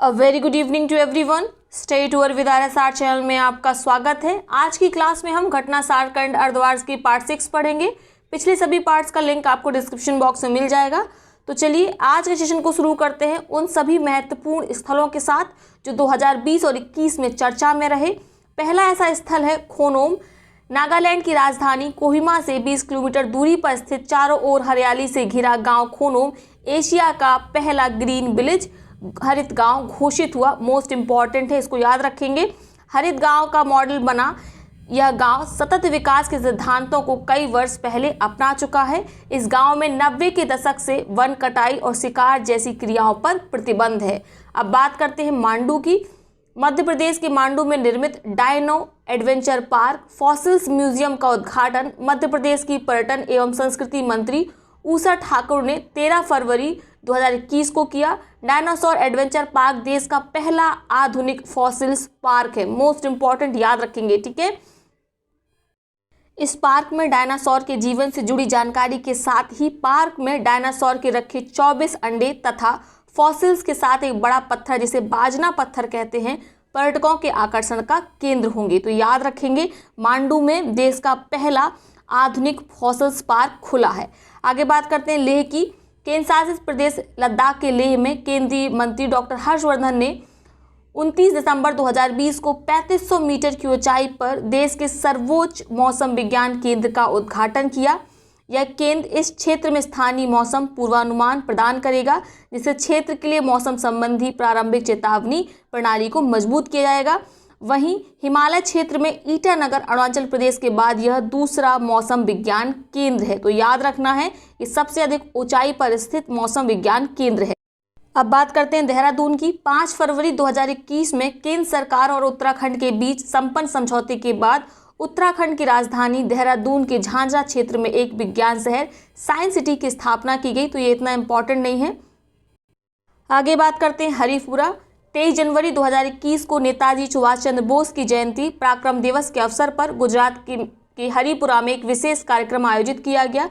A very good evening to everyone. Stay tour with RSR channel में आपका स्वागत है। आज की क्लास में हम घटना सार खंड अर्धवार्ष की पार्ट 6 पढ़ेंगे। पिछले सभी पार्ट्स का लिंक आपको डिस्क्रिप्शन बॉक्स में मिल जाएगा। तो चलिए आज के सेशन को शुरू करते हैं उन सभी महत्वपूर्ण स्थलों के साथ जो 2020 और 21 में चर्चा में रहे। पहला ऐसा स्थल है खोनोम। नागालैंड की राजधानी कोहिमा से 20 किलोमीटर दूरी पर स्थित चारों ओर हरियाली से घिरा गांव खोनोम एशिया का पहला ग्रीन विलेज हरित गांव घोषित हुआ। मोस्ट इंपॉर्टेंट है, इसको याद रखेंगे। हरित गांव का मॉडल बना यह गांव सतत विकास के सिद्धांतों को कई वर्ष पहले अपना चुका है। इस गांव में 90 के दशक से वन कटाई और शिकार जैसी क्रियाओं पर प्रतिबंध है। अब बात करते हैं मांडू की। मध्य प्रदेश के मांडू में निर्मित dino adventure park fossils museum का उद्घाटन मध्य प्रदेश की पर्यटन एवं संस्कृति मंत्री उषा ठाकुर ने 13 फरवरी 2021 को किया। डायनासोर एडवेंचर पार्क देश का पहला आधुनिक फॉसिल्स पार्क है। मोस्ट इंपॉर्टेंट, याद रखेंगे, ठीक है। इस पार्क में डायनासोर के जीवन से जुड़ी जानकारी के साथ ही पार्क में डायनासोर के रखे 24 अंडे तथा फॉसिल्स के साथ एक बड़ा पत्थर जिसे बाजना पत्थर कहते हैं पर्यटकों के आकर्षण का केंद्र होंगे। तो याद रखेंगे, मांडू में देश का पहला आधुनिक फॉसिल्स पार्क खुला है। आगे बात करते हैं लेह की। केंद्र शासित प्रदेश लद्दाख के लेह में केंद्रीय मंत्री डॉक्टर हर्षवर्धन ने 29 दिसंबर 2020 को 3500 मीटर की ऊंचाई पर देश के सर्वोच्च मौसम विज्ञान केंद्र का उद्घाटन किया। यह केंद्र इस क्षेत्र में स्थानीय मौसम पूर्वानुमान प्रदान करेगा, जिससे क्षेत्र के लिए मौसम संबंधी प्रारंभिक चेतावनी प्रणाली को मजबूत किया जाएगा। वहीं हिमालय क्षेत्र में ईटानगर अरुणाचल प्रदेश के बाद यह दूसरा मौसम विज्ञान केंद्र है। तो याद रखना है कि सबसे अधिक ऊंचाई पर स्थित मौसम विज्ञान केंद्र है। अब बात करते हैं देहरादून की। 5 फरवरी 2021 में केंद्र सरकार और उत्तराखंड के बीच संपन्न समझौते के बाद उत्तराखंड की राजधानी देहरादून के झांझा क्षेत्र में एक विज्ञान शहर साइंस सिटी की स्थापना की गई। तो ये इतना इंपॉर्टेंट नहीं है। आगे बात करते हैं हरिपुरा। 23 जनवरी 2021 को नेताजी सुभाष चंद्र बोस की जयंती पराक्रम दिवस के अवसर पर गुजरात के हरिपुरा में एक विशेष कार्यक्रम आयोजित किया गया।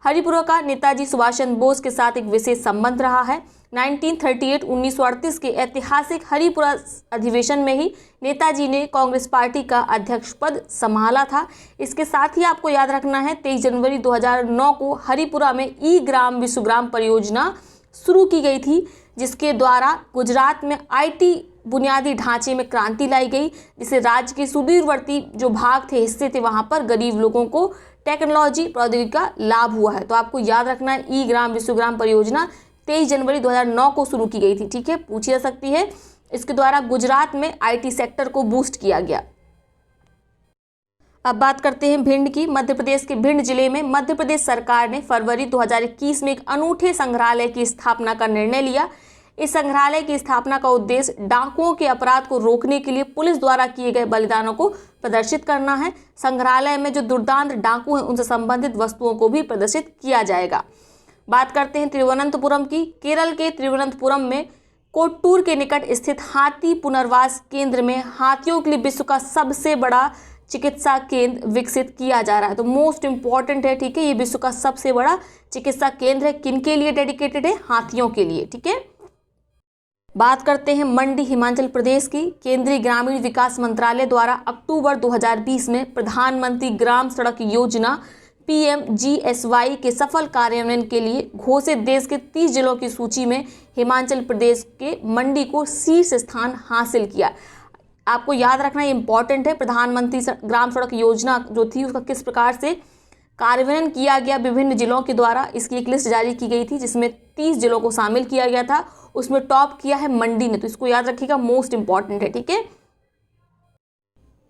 हरिपुरा का नेताजी सुभाष चंद्र बोस के साथ एक विशेष संबंध रहा है। 1938 के ऐतिहासिक हरिपुरा अधिवेशन में ही नेताजी ने कांग्रेस पार्टी का अध्यक्ष पद संभाला था। इसके साथ ही आपको याद रखना है 23 जनवरी 2009 को हरिपुरा में ई-ग्राम विश्वग्राम परियोजना शुरू की गई थी, जिसके द्वारा गुजरात में IT बुनियादी ढांचे में क्रांति लाई गई, जिससे राज्य के सुदूरवर्ती जो भाग थे, हिस्से थे, वहां पर गरीब लोगों को टेक्नोलॉजी प्रौद्योगिकी का लाभ हुआ है। तो आपको याद रखना है ई-ग्राम विश्वग्राम परियोजना 23 जनवरी 2009 को शुरू की गई थी, ठीक है, पूछी जा सकती है। इसके द्वारा गुजरात में IT सेक्टर को बूस्ट किया गया। अब बात करते हैं भिंड की। मध्य प्रदेश के भिंड जिले में मध्य प्रदेश सरकार ने फरवरी 2021 में एक अनूठे संग्रहालय की स्थापना का निर्णय लिया। इस संग्रहालय की स्थापना का उद्देश्य डाकुओं के अपराध को रोकने के लिए पुलिस द्वारा किए गए बलिदानों को प्रदर्शित करना है। संग्रहालय में जो दुर्दांत डाकू हैं उनसे संबंधित वस्तुओं को भी प्रदर्शित किया जाएगा। बात करते हैं तिरुवनंतपुरम की। केरल के तिरुवनंतपुरम में कोट्टूर के निकट स्थित हाथी पुनर्वास केंद्र में हाथियों के लिए विश्व का सबसे बड़ा चिकित्सा केंद्र विकसित किया जा रहा है। तो मोस्ट इंपॉर्टेंट है, ठीक है, ये विश्व का सबसे बड़ा चिकित्सा केंद्र है। किनके लिए डेडिकेटेड है? हाथियों के लिए, ठीक है। बात करते हैं मंडी हिमाचल प्रदेश की। केंद्रीय ग्रामीण विकास मंत्रालय द्वारा अक्टूबर 2020 में प्रधानमंत्री ग्राम सड़क योजना PMGSY के सफल कार्यान्वयन के लिए घोषित देश के 30 जिलों की सूची में हिमाचल प्रदेश के मंडी को शीर्ष स्थान हासिल किया। आपको याद रखना इंपॉर्टेंट है। प्रधानमंत्री ग्राम सड़क योजना जो थी उसका किस प्रकार से कार्यान्वयन किया गया विभिन्न जिलों के द्वारा, इसकी एक लिस्ट जारी की गई थी जिसमें 30 जिलों को शामिल किया गया था। उसमें टॉप किया है मंडी ने, तो इसको याद रखिएगा, मोस्ट इंपॉर्टेंट है, ठीक है।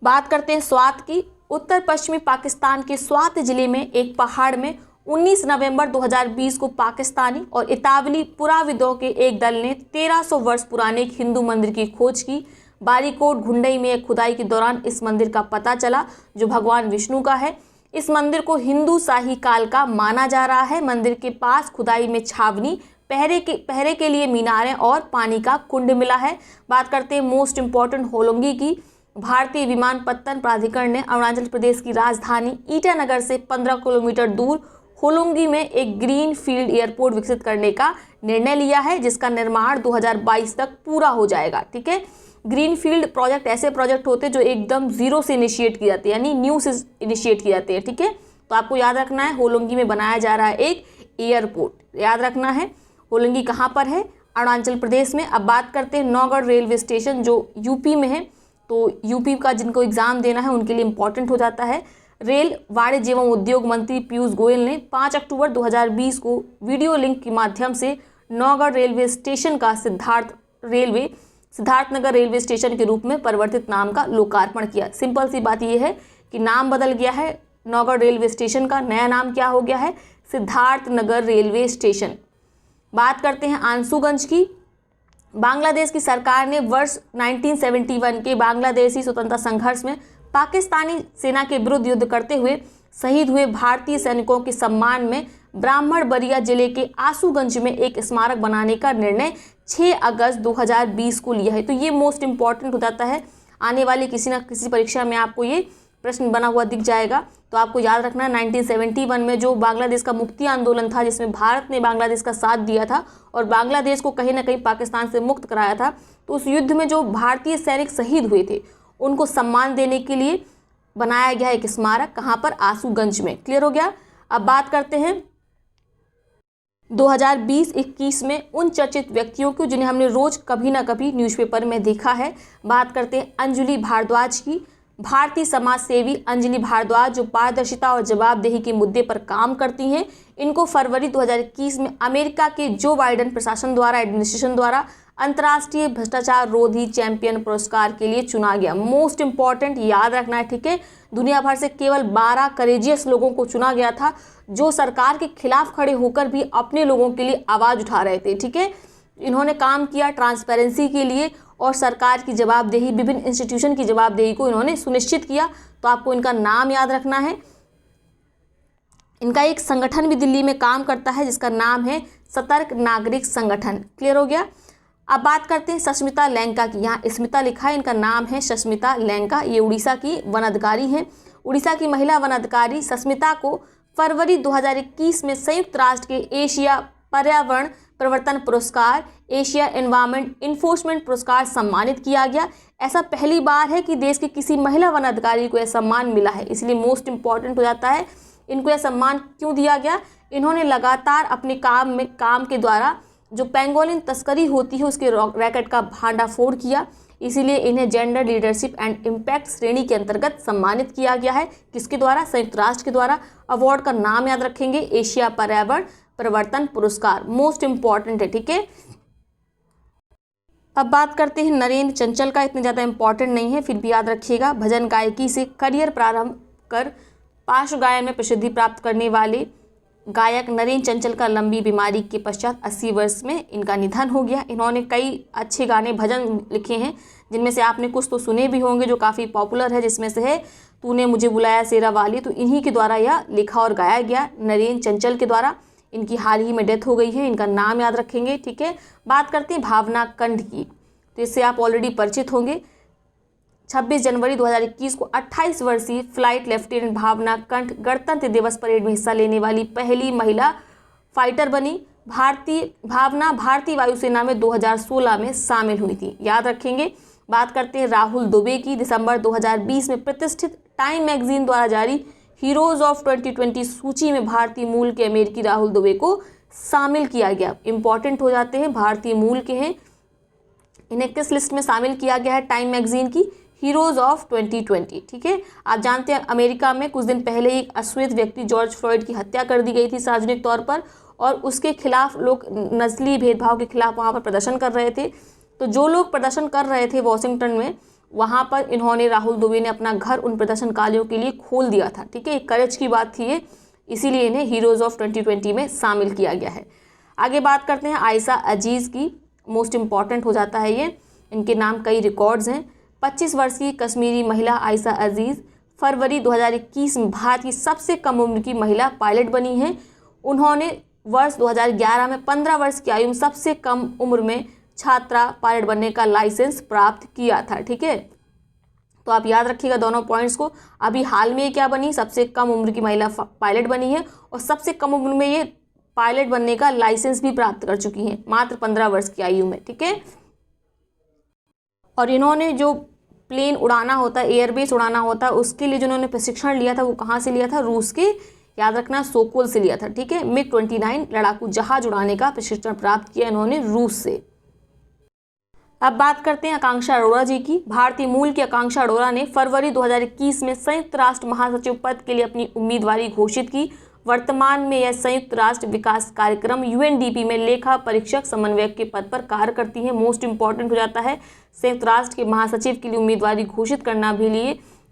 बात करते हैं स्वात की। उत्तर पश्चिमी पाकिस्तान के स्वात जिले में एक पहाड़ में 19 नवंबर 2020 को पाकिस्तानी और इतावली पुराविदों के एक दल ने 1300 वर्ष पुराने एक हिंदू मंदिर की खोज की। बारीकोट घुंडई में एक खुदाई के दौरान इस मंदिर का पता चला, जो भगवान विष्णु का है। इस मंदिर को हिंदू शाही काल का माना जा रहा है। मंदिर के पास खुदाई में छावनी, पहरे के लिए मीनारें और पानी का कुंड मिला है। बात करते हैं मोस्ट इंपॉर्टेंट होलोंगी की। भारतीय विमानपत्तन प्राधिकरण ने अरुणाचल प्रदेश की राजधानी ईटानगर से 15 किलोमीटर दूर होलोंगी में एक ग्रीन फील्ड एयरपोर्ट विकसित करने का निर्णय लिया है, जिसका निर्माण 2022 तक पूरा हो जाएगा। ठीक है, ग्रीनफील्ड प्रोजेक्ट ऐसे प्रोजेक्ट होते हैं जो एकदम जीरो से इनिशिएट किए जाते हैं, यानी न्यू से इनिशिएट किए जाते हैं। ठीक है, तो आपको याद रखना है होलोंगी में बनाया जा रहा है एक एयरपोर्ट, याद रखना है। होलोंगी कहाँ पर है? अरुणाचल प्रदेश में। अब बात करते हैं नौगढ़ रेलवे स्टेशन जो यूपी में है, तो यूपी का जिनको एग्जाम देना है उनके लिए इंपॉर्टेंट हो जाता है। रेल वाणिज्य एवं उद्योग मंत्री पीयूष गोयल ने 5 अक्टूबर 2020 को वीडियो लिंक के माध्यम से नौगढ़ रेलवे स्टेशन का सिद्धार्थनगर रेलवे स्टेशन के रूप में परिवर्तित नाम का लोकार्पण किया। सिंपल सी बात यह है कि नाम बदल गया है, नौगढ़ रेलवे स्टेशन का नया नाम क्या हो गया है? Siddharthnagar railway station. बात करते हैं आंसुगंज की। बांग्लादेश की सरकार ने वर्ष 1971 के बांग्लादेशी स्वतंत्रता संघर्ष में पाकिस्तानी सेना के विरुद्ध युद्ध करते हुए शहीद हुए भारतीय सैनिकों के सम्मान में ब्राह्मणबरिया जिले के आंसुगंज में एक स्मारक बनाने का निर्णय 6 अगस्त 2020 को लिया है। तो ये मोस्ट इंपॉर्टेंट हो जाता है, आने वाली किसी न किसी परीक्षा में आपको ये प्रश्न बना हुआ दिख जाएगा। तो आपको याद रखना है 1971 में जो बांग्लादेश का मुक्ति आंदोलन था, जिसमें भारत ने बांग्लादेश का साथ दिया था और बांग्लादेश को कहीं ना कहीं पाकिस्तान से मुक्त कराया था, तो उस युद्ध में जो भारतीय सैनिक शहीद हुए थे उनको सम्मान देने के लिए बनाया गया एक स्मारक। कहाँ पर? आंसुगंज में। क्लियर हो गया। अब बात करते हैं 2020-21 में उन चर्चित व्यक्तियों को जिन्हें हमने रोज कभी ना कभी न्यूज़पेपर में देखा है। बात करते हैं अंजलि भारद्वाज की। भारतीय समाज सेवी अंजलि भारद्वाज जो पारदर्शिता और जवाबदेही के मुद्दे पर काम करती हैं, इनको फरवरी 2021 में अमेरिका के जो बाइडेन एडमिनिस्ट्रेशन द्वारा अंतर्राष्ट्रीय भ्रष्टाचार रोधी चैंपियन पुरस्कार के लिए चुना गया। मोस्ट इंपॉर्टेंट, याद रखना है। ठीक है, दुनिया भर से केवल 12 करेजियस लोगों को चुना गया था जो सरकार के खिलाफ खड़े होकर भी अपने लोगों के लिए आवाज़ उठा रहे थे। ठीक है, इन्होंने काम किया ट्रांसपेरेंसी के लिए और सरकार की जवाबदेही, विभिन्न इंस्टीट्यूशन की जवाबदेही को इन्होंने सुनिश्चित किया। तो आपको इनका नाम याद रखना है। इनका एक संगठन भी दिल्ली में काम करता है जिसका नाम है सतर्क नागरिक संगठन। क्लियर हो गया। अब बात करते हैं सस्मिता लैंका की। यहाँ स्मिता लिखा है, इनका नाम है सस्मिता लैंका। ये उड़ीसा की वन अधिकारी हैं। उड़ीसा की महिला वन अधिकारी सस्मिता को फरवरी 2021 में संयुक्त राष्ट्र के एशिया पर्यावरण प्रवर्तन पुरस्कार, एशिया एनवायरमेंट इन्फोर्समेंट पुरस्कार सम्मानित किया गया। ऐसा पहली बार है कि देश के किसी महिला वन अधिकारी को यह सम्मान मिला है, इसलिए मोस्ट इंपॉर्टेंट हो जाता है। इनको यह सम्मान क्यों दिया गया? इन्होंने लगातार अपने काम के द्वारा जो पेंगोलिन तस्करी होती है उसके रैकेट का भांडाफोड़ किया, इसीलिए इन्हें जेंडर लीडरशिप एंड इम्पैक्ट श्रेणी के अंतर्गत सम्मानित किया गया है। किसके द्वारा? संयुक्त राष्ट्र के द्वारा। अवार्ड का नाम याद रखेंगे, एशिया पर्यावरण प्रवर्तन पुरस्कार। मोस्ट इंपॉर्टेंट है। ठीक है, अब बात करते हैं नरेंद्र चंचल का। इतने ज़्यादा इंपॉर्टेंट नहीं है, फिर भी याद रखिएगा। भजन गायकी से करियर प्रारंभ कर पार्श्व गायन में प्रसिद्धि प्राप्त करने वाले गायक नरेंद्र चंचल का लंबी बीमारी के पश्चात 80 वर्ष में इनका निधन हो गया। इन्होंने कई अच्छे गाने भजन लिखे हैं, जिनमें से आपने कुछ तो सुने भी होंगे जो काफ़ी पॉपुलर है, जिसमें से है तूने मुझे बुलाया शेरा वाली। तो इन्हीं के द्वारा यह लिखा और गाया गया, नरेंद्र चंचल के द्वारा। इनकी हाल ही में डेथ हो गई है, इनका नाम याद रखेंगे। ठीक है, बात करते हैं भावना कंठ की, तो इससे आप ऑलरेडी परिचित होंगे। 26 जनवरी 2021 को 28 वर्षीय फ्लाइट लेफ्टिनेंट भावना कंठ गणतंत्र दिवस परेड में हिस्सा लेने वाली पहली महिला फाइटर बनी। भारतीय वायुसेना में 2016 में शामिल हुई थी, याद रखेंगे। बात करते हैं राहुल दुबे की। दिसंबर 2020 में प्रतिष्ठित टाइम मैगजीन द्वारा जारी हीरोज ऑफ 2020 सूची में भारतीय मूल के अमेरिकी राहुल दुबे को शामिल किया गया। इंपॉर्टेंट हो जाते हैं, भारतीय मूल के हैं। इन्हें किस लिस्ट में शामिल किया गया है? टाइम मैगजीन की हीरोज ऑफ 2020। ठीक है, आप जानते हैं अमेरिका में कुछ दिन पहले एक अश्वेत व्यक्ति जॉर्ज फ्लॉयड की हत्या कर दी गई थी सार्वजनिक तौर पर, और उसके खिलाफ लोग नस्ली भेदभाव के खिलाफ वहाँ पर प्रदर्शन कर रहे थे। तो जो लोग प्रदर्शन कर रहे थे वॉशिंगटन में, वहाँ पर इन्होंने, राहुल दुबे ने अपना घर उन प्रदर्शनकारियों के लिए खोल दिया था। ठीक है, एक करेज की बात थी ये, इसीलिए इन्हें हीरोज ऑफ 2020 में शामिल किया गया है। आगे बात करते हैं आयशा अजीज़ की। मोस्ट इंपॉर्टेंट हो जाता है ये, इनके नाम कई रिकॉर्ड्स हैं। 25 वर्षीय कश्मीरी महिला आयशा अजीज़ फरवरी 2021 में भारत की सबसे कम उम्र की महिला पायलट बनी हैं। उन्होंने वर्ष 2011 में 15 वर्ष की आयु में सबसे कम उम्र में छात्रा पायलट बनने का लाइसेंस प्राप्त किया था। ठीक है, तो आप याद रखिएगा दोनों पॉइंट्स को। अभी हाल में क्या बनी? सबसे कम उम्र की महिला पायलट बनी है, और सबसे कम उम्र में ये पायलट बनने का लाइसेंस भी प्राप्त कर चुकी हैं, मात्र 15 वर्ष की आयु में। ठीक है, और इन्होंने जो प्लेन उड़ाना होता है, एयरबेस उड़ाना होता है, उसके लिए जो इन्होंने प्रशिक्षण लिया था वो कहाँ से लिया था? रूस के, याद रखना, सोकोल से लिया था। ठीक है, MiG-29 लड़ाकू जहाज उड़ाने का प्रशिक्षण प्राप्त किया इन्होंने रूस से। अब बात करते हैं आकांक्षा अरोड़ा जी की। भारतीय मूल की आकांक्षा अरोड़ा ने फरवरी 2021 में संयुक्त राष्ट्र महासचिव पद के लिए अपनी उम्मीदवारी घोषित की। वर्तमान में यह संयुक्त राष्ट्र विकास कार्यक्रम UNDP में लेखा परीक्षक समन्वयक के पद पर कार्य करती हैं। मोस्ट इंपॉर्टेंट हो जाता है, संयुक्त राष्ट्र के महासचिव के लिए उम्मीदवारी घोषित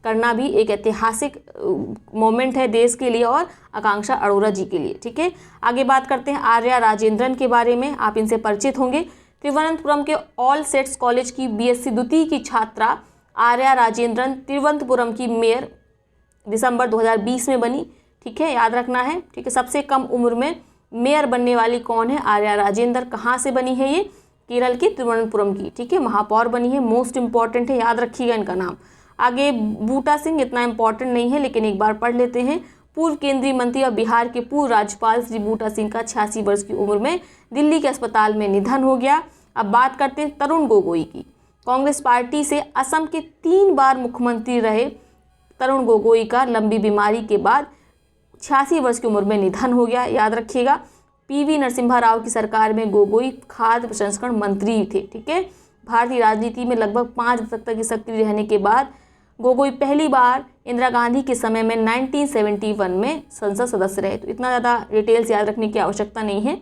करना भी एक ऐतिहासिक मोमेंट है देश के लिए और आकांक्षा अरोड़ा जी के लिए। ठीक है, आगे बात करते हैं आर्या राजेंद्रन के बारे में। आप इनसे परिचित होंगे। तिरुवनंतपुरम के ऑल सेट्स कॉलेज की BSc द्वितीय की छात्रा आर्या राजेंद्रन तिरुवनंतपुरम की मेयर दिसंबर 2020 में बनी। ठीक है, याद रखना है। ठीक है, सबसे कम उम्र में मेयर बनने वाली कौन है? आर्या राजेंद्र। कहाँ से बनी है ये? केरल की तिरुवनंतपुरम की। ठीक है, महापौर बनी है। मोस्ट इंपॉर्टेंट है, याद रखिएगा इनका नाम। आगे बूटा सिंह इतना इंपॉर्टेंट नहीं है, लेकिन एक बार पढ़ लेते हैं। पूर्व केंद्रीय मंत्री और बिहार के पूर्व राज्यपाल श्री बूटा सिंह का 86 वर्ष की उम्र में दिल्ली के अस्पताल में निधन हो गया। अब बात करते हैं तरुण गोगोई की। कांग्रेस पार्टी से असम के 3 बार मुख्यमंत्री रहे तरुण गोगोई का लंबी बीमारी के बाद 86 वर्ष की उम्र में निधन हो गया। याद रखिएगा, PV नरसिम्हा राव की सरकार में गोगोई खाद्य प्रसंस्करण मंत्री थे। ठीक है, भारतीय राजनीति में लगभग 5 दशक तक सक्रिय रहने के बाद गोगोई पहली बार इंदिरा गांधी के समय में 1971 में संसद सदस्य रहे। तो इतना ज़्यादा डिटेल्स याद रखने की आवश्यकता नहीं है।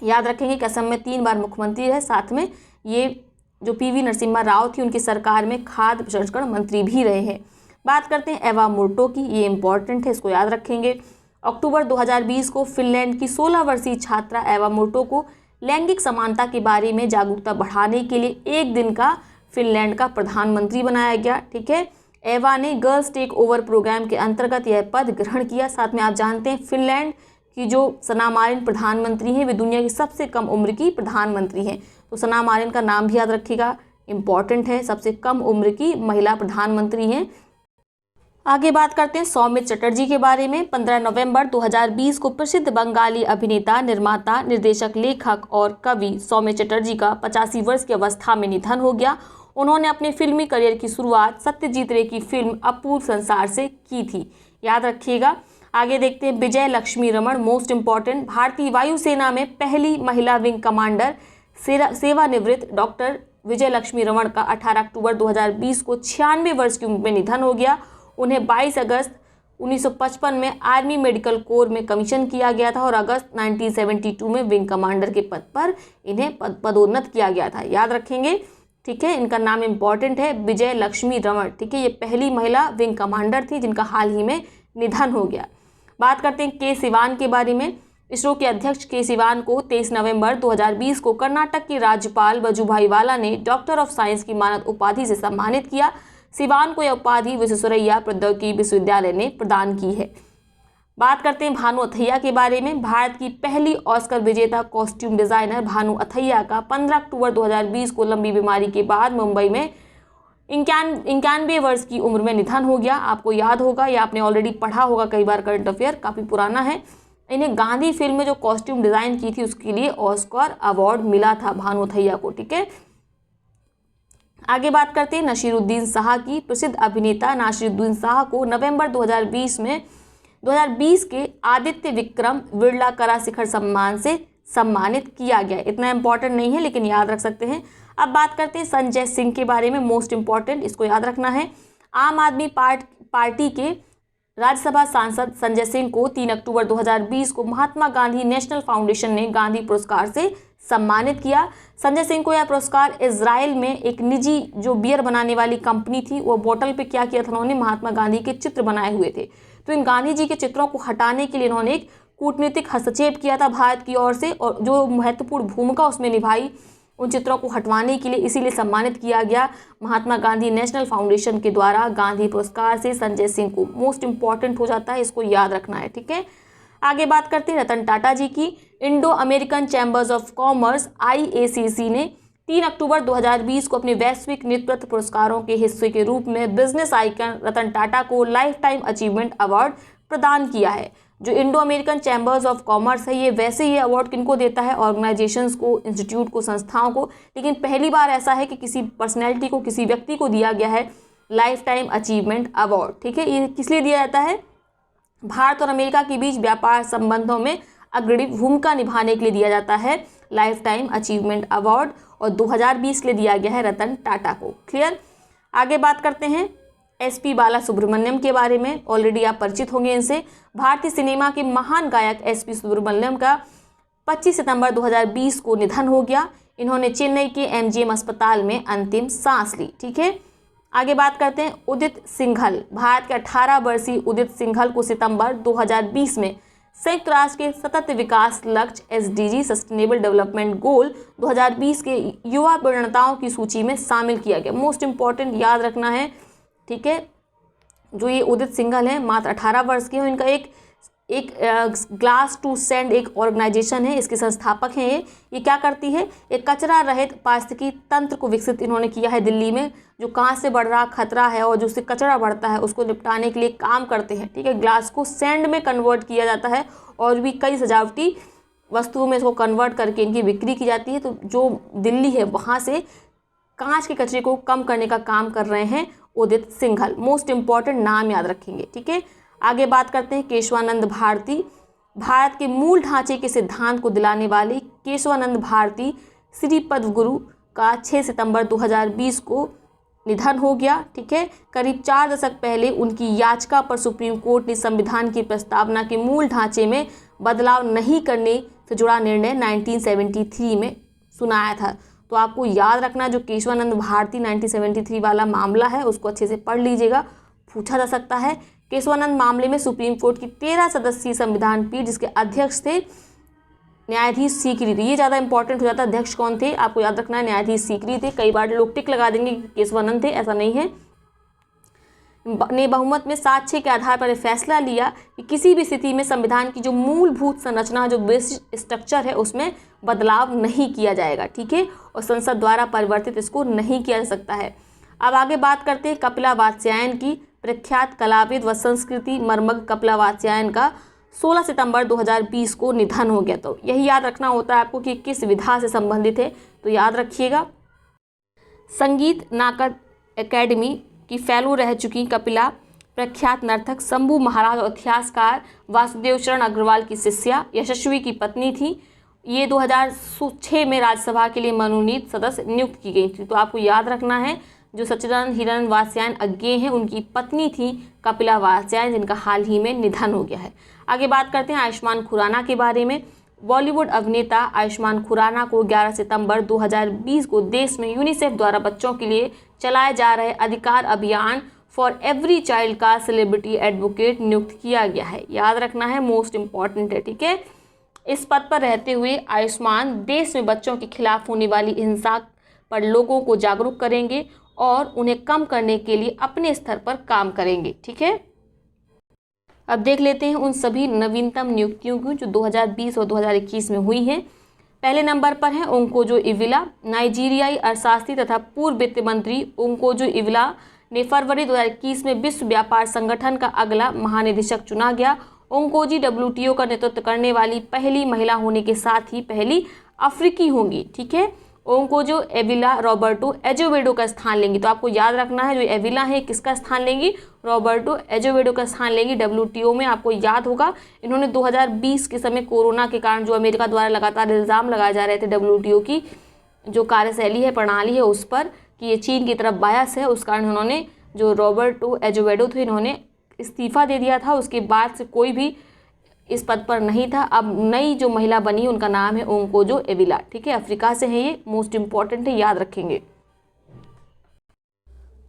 याद रखेंगे कि असम में 3 बार मुख्यमंत्री रहे, साथ में ये जो PV नरसिम्हा राव थी उनकी सरकार में खाद्य प्रसंस्करण मंत्री भी रहे हैं। बात करते हैं एवा मोर्टो की। ये इंपॉर्टेंट है, इसको याद रखेंगे। अक्टूबर 2020 को फिनलैंड की 16 वर्षीय छात्रा एवा मोर्टो को लैंगिक समानता के बारे में जागरूकता बढ़ाने के लिए एक दिन का फिनलैंड का प्रधानमंत्री बनाया गया। ठीक है, एवा ने गर्ल्स टेक ओवर प्रोग्राम के अंतर्गत यह पद ग्रहण किया। साथ में आप जानते हैं फिनलैंड की जो सना मारिन प्रधानमंत्री हैं वे दुनिया की सबसे कम उम्र की प्रधानमंत्री हैं। तो सना मारिन का नाम भी याद रखिएगा, इंपॉर्टेंट है, सबसे कम उम्र की महिला प्रधानमंत्री हैं। आगे बात करते हैं सौमित्र चटर्जी के बारे में। 15 नवंबर 2020 को प्रसिद्ध बंगाली अभिनेता, निर्माता, निर्देशक, लेखक और कवि सौमित्र चटर्जी का 85 वर्ष की अवस्था में निधन हो गया। उन्होंने अपने फिल्मी करियर की शुरुआत सत्यजीत रे की फिल्म अपूर्व संसार से की थी। याद रखिएगा। आगे देखते हैं विजय लक्ष्मी रमण, मोस्ट इंपॉर्टेंट, भारतीय वायुसेना में पहली महिला विंग कमांडर, सेवानिवृत्त डॉक्टर विजय लक्ष्मी रमण का 18 अक्टूबर 2020 को 96 वर्ष की उम्र में निधन हो गया। उन्हें 22 अगस्त 1955 में आर्मी मेडिकल कोर में कमीशन किया गया था और अगस्त 1972 में विंग कमांडर के पद पर इन्हें पदोन्नत किया गया था। याद रखेंगे। ठीक है, इनका नाम इंपॉर्टेंट है, विजय लक्ष्मी रमण। ठीक है, ये पहली महिला विंग कमांडर थी जिनका हाल ही में निधन हो गया। बात करते हैं के सिवान के बारे में। इसरो के अध्यक्ष के सिवान को 23 नवंबर 2020 को कर्नाटक के राज्यपाल वजुभाई वाला ने डॉक्टर ऑफ साइंस की मानद उपाधि से सम्मानित किया। सिवान को यह उपाधि विश्वेश्वरैया प्रौद्योगिकी विश्वविद्यालय ने प्रदान की है। बात करते हैं भानु अथैया के बारे में। भारत की पहली ऑस्कर विजेता कॉस्ट्यूम डिजाइनर भानु अथैया का 15 अक्टूबर 2020 को लंबी बीमारी के बाद मुंबई में 91 वर्ष की उम्र में निधन हो गया। आपको याद होगा या आपने ऑलरेडी पढ़ा होगा कई बार, करंट अफेयर काफ़ी पुराना है। इन्हें गांधी फिल्म में जो कॉस्ट्यूम डिज़ाइन की थी उसके लिए ऑस्कर अवार्ड मिला था भानु अथैया को। ठीक है, आगे बात करते हैं नसीरुद्दीन शाह की। प्रसिद्ध अभिनेता नसीरुद्दीन शाह को नवंबर 2020 के आदित्य विक्रम बिरला कला शिखर सम्मान से सम्मानित किया गया। इतना इंपॉर्टेंट नहीं है लेकिन याद रख सकते हैं। अब बात करते हैं संजय सिंह के बारे में, मोस्ट इंपॉर्टेंट, इसको याद रखना है। आम आदमी पार्टी के राज्यसभा सांसद संजय सिंह को 3 अक्टूबर 2020 को महात्मा गांधी नेशनल फाउंडेशन ने गांधी पुरस्कार से सम्मानित किया। संजय सिंह को यह पुरस्कार इजराइल में एक निजी जो बियर बनाने वाली कंपनी थी, वो बोतल पे क्या किया था, उन्होंने महात्मा गांधी के चित्र बनाए हुए थे। तो इन गांधी जी के चित्रों को हटाने के लिए इन्होंने एक कूटनीतिक हस्तक्षेप किया था भारत की ओर से, और जो महत्वपूर्ण भूमिका उसमें निभाई उन चित्रों को हटवाने के लिए, इसीलिए सम्मानित किया गया महात्मा गांधी नेशनल फाउंडेशन के द्वारा गांधी पुरस्कार से संजय सिंह को। मोस्ट इंपॉर्टेंट हो जाता है, इसको याद रखना है। ठीक है, आगे बात करते हैं रतन टाटा जी की। Indo American chambers of commerce IACC ने 3 अक्टूबर 2020 को अपने वैश्विक नेतृत्व पुरस्कारों के हिस्से के रूप में बिजनेस आइकन रतन टाटा को लाइफ टाइम अचीवमेंट अवार्ड प्रदान किया है। जो Indo American chambers of commerce है, ये वैसे ये अवार्ड किनको देता है, ऑर्गेनाइजेशंस को, इंस्टीट्यूट को, संस्थाओं को, लेकिन पहली बार ऐसा है कि किसी पर्सनैलिटी को, किसी व्यक्ति को दिया गया है लाइफ टाइम अचीवमेंट अवार्ड। ठीक है, ये किस लिए दिया जाता है? भारत और अमेरिका के बीच व्यापार संबंधों में अग्रणी भूमिका निभाने के लिए दिया जाता है लाइफ टाइम अचीवमेंट अवार्ड, और 2020 के लिए दिया गया है रतन टाटा को। क्लियर? आगे बात करते हैं एसपी बालासुब्रमण्यम के बारे में। ऑलरेडी आप परिचित होंगे इनसे। भारतीय सिनेमा के महान गायक एसपी सुब्रमण्यम का 25 सितंबर 2020 को निधन हो गया। इन्होंने चेन्नई के एमजीएम अस्पताल में अंतिम सांस ली। ठीक है, आगे बात करते हैं उदित सिंघल। भारत के 18 वर्षीय उदित सिंघल को सितंबर 2020 में संयुक्त राष्ट्र के सतत विकास लक्ष्य एसडीजी सस्टेनेबल डेवलपमेंट गोल 2020 के युवा परिणताओं की सूची में शामिल किया गया। मोस्ट इंपॉर्टेंट याद रखना है। ठीक है, जो ये उदित सिंघल हैं मात्र 18 वर्ष के हैं। इनका एक ग्लास टू सैंड एक ऑर्गेनाइजेशन है, इसके संस्थापक हैं ये क्या करती है? एक कचरा रहित पारिस्थितिकी तंत्र को विकसित इन्होंने किया है दिल्ली में। जो कहाँ से बढ़ रहा खतरा है और जो उससे कचरा बढ़ता है उसको निपटाने के लिए काम करते हैं। ठीक है, ग्लास को सैंड में कन्वर्ट किया जाता है और भी कई सजावटी वस्तुओं में इसको कन्वर्ट करके इनकी बिक्री की जाती है। तो जो दिल्ली है वहाँ से कांच के कचरे को कम करने का काम कर रहे हैं उदित सिंघल। मोस्ट इंपॉर्टेंट नाम याद रखेंगे। ठीक है, आगे बात करते हैं केशवानंद भारती। भारत के मूल ढांचे के सिद्धांत को दिलाने वाले केशवानंद भारती श्री पद्म गुरु का 6 सितंबर 2020 को निधन हो गया। ठीक है, करीब 4 दशक पहले उनकी याचिका पर सुप्रीम कोर्ट ने संविधान की प्रस्तावना के मूल ढांचे में बदलाव नहीं करने से जुड़ा निर्णय 1973 में सुनाया था। तो आपको याद रखना, जो केशवानंद भारती 1973 वाला मामला है उसको अच्छे से पढ़ लीजिएगा, पूछा जा सकता है। केशवानंद मामले में सुप्रीम कोर्ट की 13 सदस्यीय संविधान पीठ जिसके अध्यक्ष थे न्यायाधीश सीकरी थे। ये ज़्यादा इंपॉर्टेंट हो जाता है। अध्यक्ष कौन थे आपको याद रखना है, न्यायाधीश सीकरी थे। कई बार लोग टिक लगा देंगे कि केशवानंद थे, ऐसा नहीं है। ने बहुमत में 7-6 के आधार पर फैसला लिया कि किसी भी स्थिति में संविधान की जो मूलभूत संरचना, जो बेसिक स्ट्रक्चर है, उसमें बदलाव नहीं किया जाएगा। ठीक है, और संसद द्वारा परिवर्तित इसको नहीं किया जा सकता है। अब आगे बात करते हैं कपिला वात्स्यायन की। प्रख्यात कलाविद व संस्कृति मर्मज्ञ कपिला वात्स्यायन का 16 सितंबर 2020 को निधन हो गया। तो यही याद रखना होता है आपको कि किस विधा से संबंधित है, तो याद रखिएगा। संगीत नाटक एकेडमी की फेलो रह चुकी कपिला प्रख्यात नर्तक शंभू महाराज और इतिहासकार वासुदेव चरण अग्रवाल की शिष्या यशस्वी की पत्नी थी। ये 2006 में राज्यसभा के लिए मनोनीत सदस्य नियुक्त की गई थी। तो आपको याद रखना है, जो सच्चिदानंद हिरानंद वात्स्यायन अज्ञेय हैं उनकी पत्नी थी कपिला वात्स्यायन, जिनका हाल ही में निधन हो गया है। आगे बात करते हैं आयुष्मान खुराना के बारे में। बॉलीवुड अभिनेता आयुष्मान खुराना को 11 सितंबर 2020 को देश में यूनिसेफ द्वारा बच्चों के लिए चलाए जा रहे अधिकार अभियान फॉर एवरी चाइल्ड का सेलिब्रिटी एडवोकेट नियुक्त किया गया है। याद रखना है, मोस्ट इंपॉर्टेंट है। ठीक है, इस पद पर रहते हुए आयुष्मान देश में बच्चों के खिलाफ होने वाली हिंसा पर लोगों को जागरूक करेंगे और उन्हें कम करने के लिए अपने स्तर पर काम करेंगे। ठीक है, अब देख लेते हैं उन सभी नवीनतम नियुक्तियों को जो 2020 और 2021 में हुई हैं। पहले नंबर पर है ओंकोजो इविला। नाइजीरियाई अर्थशास्त्री तथा पूर्व वित्त मंत्री ओंकोजो इविला ने फरवरी 2021 में विश्व व्यापार संगठन का अगला महानिदेशक चुना गया। ओंकोजी डब्ल्यूटीओ का नेतृत्व करने वाली पहली महिला होने के साथ ही पहली अफ्रीकी होंगी। ठीक है, ओंकोजो एविला रॉबर्टो एजोवेडो का स्थान लेंगी। तो आपको याद रखना है, जो एविला है किसका स्थान लेंगी? रॉबर्टो एजोवेडो का स्थान लेंगी डब्ल्यूटीओ में। आपको याद होगा इन्होंने 2020 के समय कोरोना के कारण जो अमेरिका द्वारा लगातार इल्ज़ाम लगाए जा रहे थे डब्ल्यूटीओ की जो कार्यशैली है, प्रणाली है, उस पर कि ये चीन की तरफ बायस है, उस कारण उन्होंने, जो रॉबर्टो एजोवेडो थे, इन्होंने इस्तीफ़ा दे दिया था। उसके बाद से कोई भी इस पद पर नहीं था। अब नई जो महिला बनी उनका नाम है ओंकोजो एविला। ठीक है, अफ्रीका से है, ये मोस्ट इंपॉर्टेंट है, याद रखेंगे।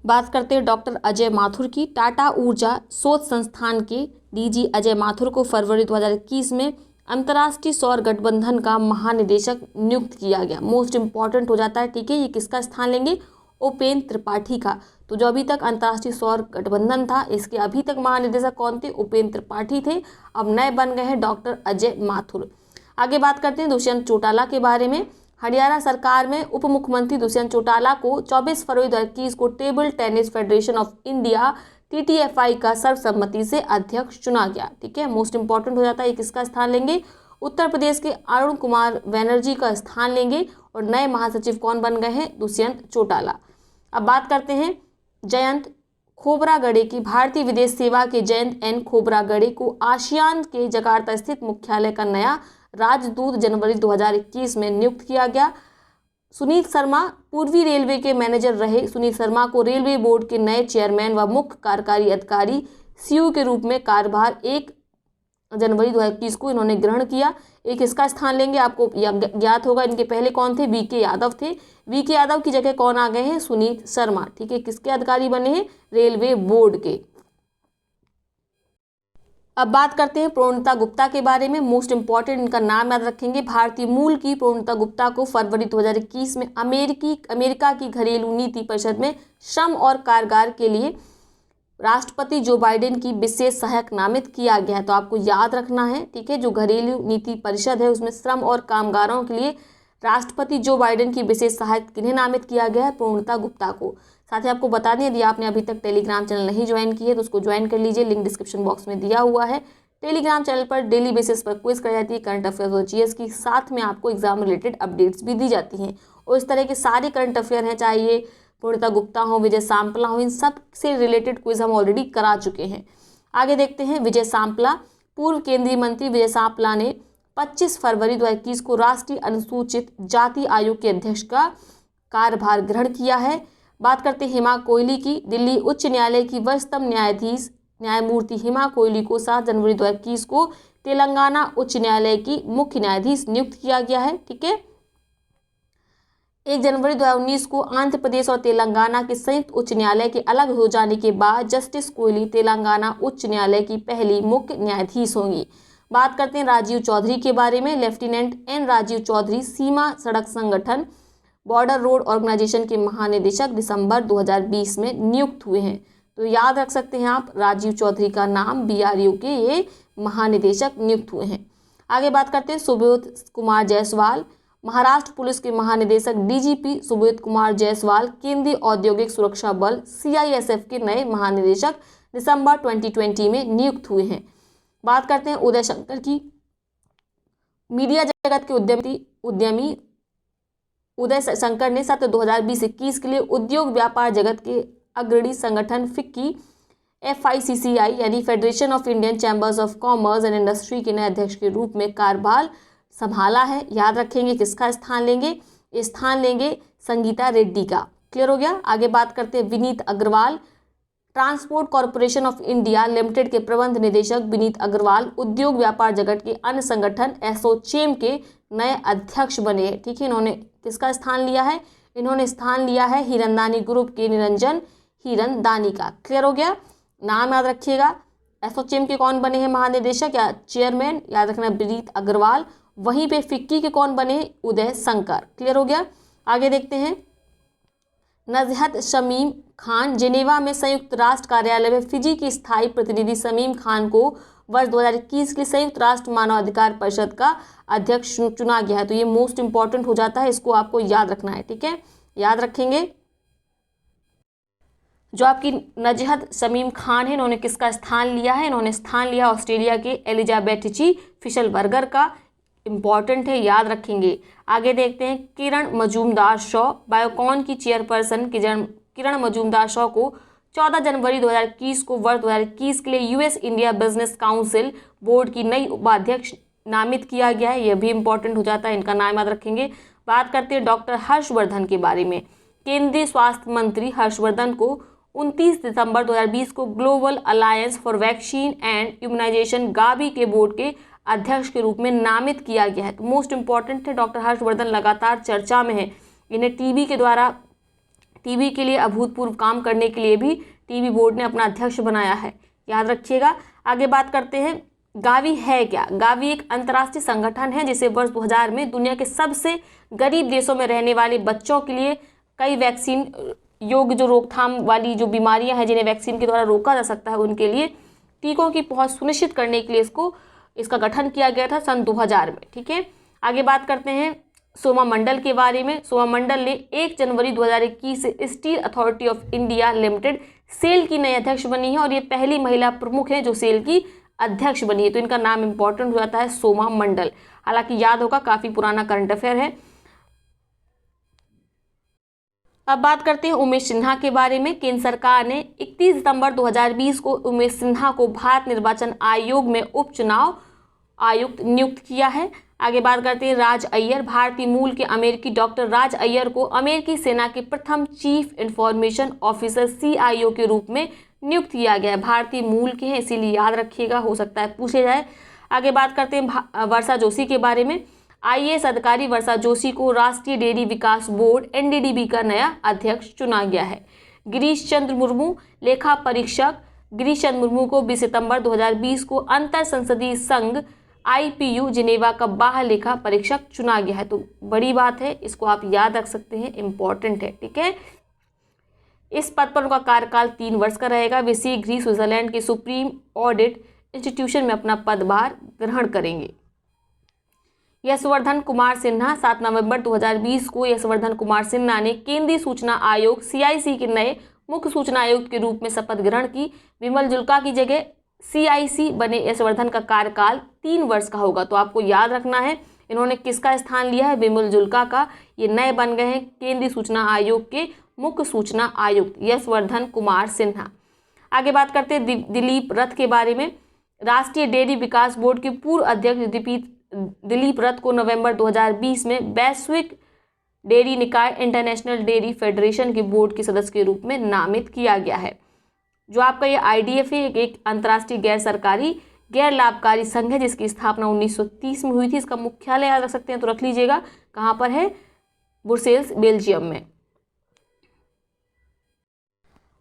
बात करते हैं डॉक्टर अजय माथुर की। टाटा ऊर्जा शोध संस्थान के डीजी अजय माथुर को फरवरी 2021 में अंतर्राष्ट्रीय सौर गठबंधन का महानिदेशक नियुक्त किया गया। मोस्ट इंपॉर्टेंट हो जाता है। ठीक है, ये किसका स्थान लेंगे? उपेंद्र त्रिपाठी का। तो जो अभी तक अंतर्राष्ट्रीय सौर गठबंधन था, इसके अभी तक महानिदेशक कौन थे? उपेंद्र त्रिपाठी थे। अब नए बन गए हैं डॉक्टर अजय माथुर। आगे बात करते हैं दुष्यंत चौटाला के बारे में। हरियाणा सरकार में उप मुख्यमंत्री दुष्यंत चौटाला को 24 फरवरी 2021 को table tennis federation of India TTFI का सर्वसम्मति से अध्यक्ष चुना गया। ठीक है, मोस्ट इंपॉर्टेंट हो जाता है। किसका स्थान लेंगे? उत्तर प्रदेश के अरुण कुमार बनर्जी का स्थान लेंगे। और नए महासचिव कौन बन गए हैं? दुष्यंत चौटाला। अब बात करते हैं जयंत खोबरागड़े की। भारतीय विदेश सेवा के जयंत एन खोबरागड़े को आसियान के जकार्ता स्थित मुख्यालय का नया राजदूत जनवरी 2021 में नियुक्त किया गया। सुनीत शर्मा पूर्वी रेलवे के मैनेजर रहे। सुनीत शर्मा को रेलवे बोर्ड के नए चेयरमैन व मुख्य कार्यकारी अधिकारी CU के रूप में कार्यभार 1 जनवरी 2021 को इन्होंने ग्रहण किया। एक इसका स्थान लेंगे। आपको ज्ञात होगा इनके पहले कौन थे? VK यादव थे। VK यादव की जगह कौन आ गए हैं? सुनीत शर्मा। ठीक है, किसके अधिकारी बने हैं? रेलवे बोर्ड के। अब बात करते हैं प्रणीता गुप्ता के बारे में। मोस्ट इंपॉर्टेंट इनका नाम याद रखेंगे। भारतीय मूल की प्रणीता गुप्ता को फरवरी 2021 में अमेरिका की घरेलू नीति परिषद में श्रम और कारागार के लिए राष्ट्रपति जो बाइडेन की विशेष सहायक नामित किया गया है। तो आपको याद रखना है। ठीक है, जो घरेलू नीति परिषद है उसमें श्रम और कामगारों के लिए राष्ट्रपति जो बाइडेन की विशेष सहायक किन्हें नामित किया गया है? प्रणीता गुप्ता को। साथ ही आपको बता दें, यदि आपने अभी तक टेलीग्राम चैनल नहीं ज्वाइन की है तो उसको ज्वाइन कर लीजिए। लिंक डिस्क्रिप्शन बॉक्स में दिया हुआ है। टेलीग्राम चैनल पर डेली बेसिस पर क्विज कराई जाती है, करंट अफेयर्स और GS की। साथ में आपको एग्जाम रिलेटेड अपडेट्स भी दी जाती हैं। और इस तरह के सारे करंट अफेयर हैं, चाहे ये प्रणीता गुप्ता हो, विजय सांपला हो, इन सब से रिलेटेड क्विज हम ऑलरेडी करा चुके हैं। आगे देखते हैं विजय सांपला। पूर्व केंद्रीय मंत्री विजय सांपला ने 25 फरवरी 2021 को राष्ट्रीय अनुसूचित जाति आयोग के अध्यक्ष का कार्यभार ग्रहण किया है। बात करते हैं हेमा कोहली की। दिल्ली उच्च न्यायालय की वरिष्ठतम न्यायाधीश न्यायमूर्ति हेमा कोहली को 7 जनवरी 2021 को तेलंगाना उच्च न्यायालय की मुख्य न्यायाधीश नियुक्त किया गया है। ठीक है, 1 जनवरी 2019 को आंध्र प्रदेश और तेलंगाना के संयुक्त उच्च न्यायालय के अलग हो जाने के बाद जस्टिस कोहली तेलंगाना उच्च न्यायालय की पहली मुख्य न्यायाधीश होंगी। बात करते हैं राजीव चौधरी के बारे में। लेफ्टिनेंट N राजीव चौधरी सीमा सड़क संगठन बॉर्डर रोड ऑर्गेनाइजेशन के महानिदेशक दिसंबर 2020 में नियुक्त हुए हैं। तो याद रख सकते हैं आप राजीव चौधरी का नाम। BRU के ये महानिदेशक नियुक्त हुए हैं। आगे बात करते हैं सुबोध कुमार जायसवाल। महाराष्ट्र पुलिस के महानिदेशक DGP सुबोध कुमार जायसवाल केंद्रीय औद्योगिक सुरक्षा बल CISF के नए महानिदेशक दिसंबर 2020 में नियुक्त हुए हैं। बात करते हैं उदय शंकर की। मीडिया जगत के उद्यमी उदय शंकर ने सत्र 2020-21 के लिए उद्योग व्यापार जगत के अग्रणी संगठन FICCI FICCI यानी federation of Indian chambers of commerce and industry के नए अध्यक्ष के रूप में कार्यभार संभाला है। याद रखेंगे किसका स्थान लेंगे? स्थान लेंगे संगीता रेड्डी का। क्लियर हो गया। आगे बात करते हैं Vineet Agarwal. Transport Corporation of India Limited के प्रबंध निदेशक विनीत अग्रवाल उद्योग व्यापार जगत के अन्य संगठन एसोचैम के नए अध्यक्ष बने हैं। ठीक है, इन्होंने किसका स्थान लिया है? इन्होंने स्थान लिया है हिरनदानी ग्रुप के निरंजन हिरनदानी का। क्लियर हो गया। नाम याद रखिएगा। एसोचैम के कौन बने हैं महानिदेशक या चेयरमैन? याद रखना विनीत अग्रवाल। वहीं पे FICCI के कौन बने? उदय शंकर। क्लियर हो गया। आगे देखते हैं नजहत शमीम खान। जेनेवा में संयुक्त राष्ट्र कार्यालय में फिजी की स्थायी प्रतिनिधि शमीम खान को वर्ष 2021 के संयुक्त राष्ट्र मानवाधिकार परिषद का अध्यक्ष चुना गया है। तो ये मोस्ट इंपॉर्टेंट हो जाता है, इसको आपको याद रखना है। ठीक है, याद रखेंगे। जो आपकी नजहत शमीम खान है, इन्होंने किसका स्थान लिया है? इन्होंने स्थान लिया ऑस्ट्रेलिया के एलिजाबेथची फिशलबर्गर का। इंपॉर्टेंट है, याद रखेंगे। आगे देखते हैं किरण मजूमदार शॉ। बायोकॉन की चेयरपर्सन किरण मजूमदार शॉ को 14 जनवरी 2021 को वर्ष 2021 के लिए US India business council board की नई उपाध्यक्ष नामित किया गया है। यह भी इंपॉर्टेंट हो जाता है, इनका नाम याद रखेंगे। बात करते हैं डॉक्टर हर्षवर्धन के बारे में। केंद्रीय स्वास्थ्य मंत्री हर्षवर्धन को 29 दिसंबर 2020 को Global Alliance for Vaccine and Immunization GAVI के बोर्ड के अध्यक्ष के रूप में नामित किया गया है। तो मोस्ट इंपॉर्टेंट है, डॉक्टर हर्षवर्धन लगातार चर्चा में है। इन्हें टीबी के लिए अभूतपूर्व काम करने के लिए भी टीबी बोर्ड ने अपना अध्यक्ष बनाया है। याद रखिएगा। आगे बात करते हैं गावी है क्या? गावी एक अंतर्राष्ट्रीय संगठन है जिसे वर्ष 2000 में दुनिया के सबसे गरीब देशों में रहने वाले बच्चों के लिए कई वैक्सीन योग्य जो रोकथाम वाली जो बीमारियां हैं जिन्हें वैक्सीन के द्वारा रोका जा सकता है उनके लिए टीकों की पहुंच सुनिश्चित करने के लिए इसका गठन किया गया था सन 2000 में। ठीक है, आगे बात करते हैं सोमा मंडल के बारे में। सोमा मंडल ने 1 जनवरी 2021 से Steel Authority of India Limited SAIL की नई अध्यक्ष बनी है और ये पहली महिला प्रमुख है जो सेल की अध्यक्ष बनी है। तो इनका नाम इंपॉर्टेंट हो जाता है सोमा मंडल। हालांकि याद होगा, काफी पुराना करंट अफेयर है। अब बात करते हैं उमेश सिन्हा के बारे में। केंद्र सरकार ने 31 सितंबर 2020 को उमेश सिन्हा को भारत निर्वाचन आयोग में उप चुनाव आयुक्त नियुक्त किया है। आगे बात करते हैं राज अय्यर। भारतीय मूल के अमेरिकी डॉक्टर राज अय्यर को अमेरिकी सेना के प्रथम चीफ इंफॉर्मेशन ऑफिसर CIO के रूप में नियुक्त किया गया है। भारतीय मूल के हैं, इसीलिए याद रखिएगा, हो सकता है पूछे जाए। आगे बात करते हैं वर्षा जोशी के बारे में। IAS अधिकारी वर्षा जोशी को राष्ट्रीय डेयरी विकास बोर्ड NDDB का नया अध्यक्ष चुना गया है। गिरीश चंद्र मुर्मू लेखा परीक्षक गिरीश चंद्र मुर्मू को 20 सितंबर 2020 को अंतर संसदीय संघ IPU जिनेवा का बाह्य लेखा परीक्षक चुना गया है। तो बड़ी बात है, इसको आप याद रख सकते हैं, इंपॉर्टेंट है। ठीक है, इस पद पर उनका कार्यकाल 3 वर्ष का रहेगा। वे शीघ्र ही स्विट्जरलैंड के सुप्रीम ऑडिट इंस्टीट्यूशन में अपना पदभार ग्रहण करेंगे। यशवर्धन कुमार सिन्हा 7 नवंबर 2020 को यशवर्धन कुमार सिन्हा ने केंद्रीय सूचना आयोग CIC के नए मुख्य सूचना आयुक्त के रूप में शपथ ग्रहण की। विमल जुल्का की जगह CIC बने यशवर्धन का कार्यकाल 3 वर्ष का होगा। तो आपको याद रखना है इन्होंने किसका स्थान लिया है, विमल जुल्का का। ये नए बन गए हैं केंद्रीय सूचना आयोग के मुख्य सूचना आयुक्त यशवर्धन कुमार सिन्हा। आगे बात करते हैं दिलीप रथ के बारे में। राष्ट्रीय डेयरी विकास बोर्ड के पूर्व अध्यक्ष दिलीप रथ को नवंबर 2020 में वैश्विक डेयरी निकाय इंटरनेशनल डेयरी फेडरेशन के बोर्ड के सदस्य के रूप में नामित किया गया है। जो आपका ये IDF है, एक अंतर्राष्ट्रीय गैर सरकारी गैर लाभकारी संघ है जिसकी स्थापना 1930 में हुई थी। इसका मुख्यालय याद रख सकते हैं, तो रख लीजिएगा, कहाँ पर है, ब्रुसेल्स, बेल्जियम में।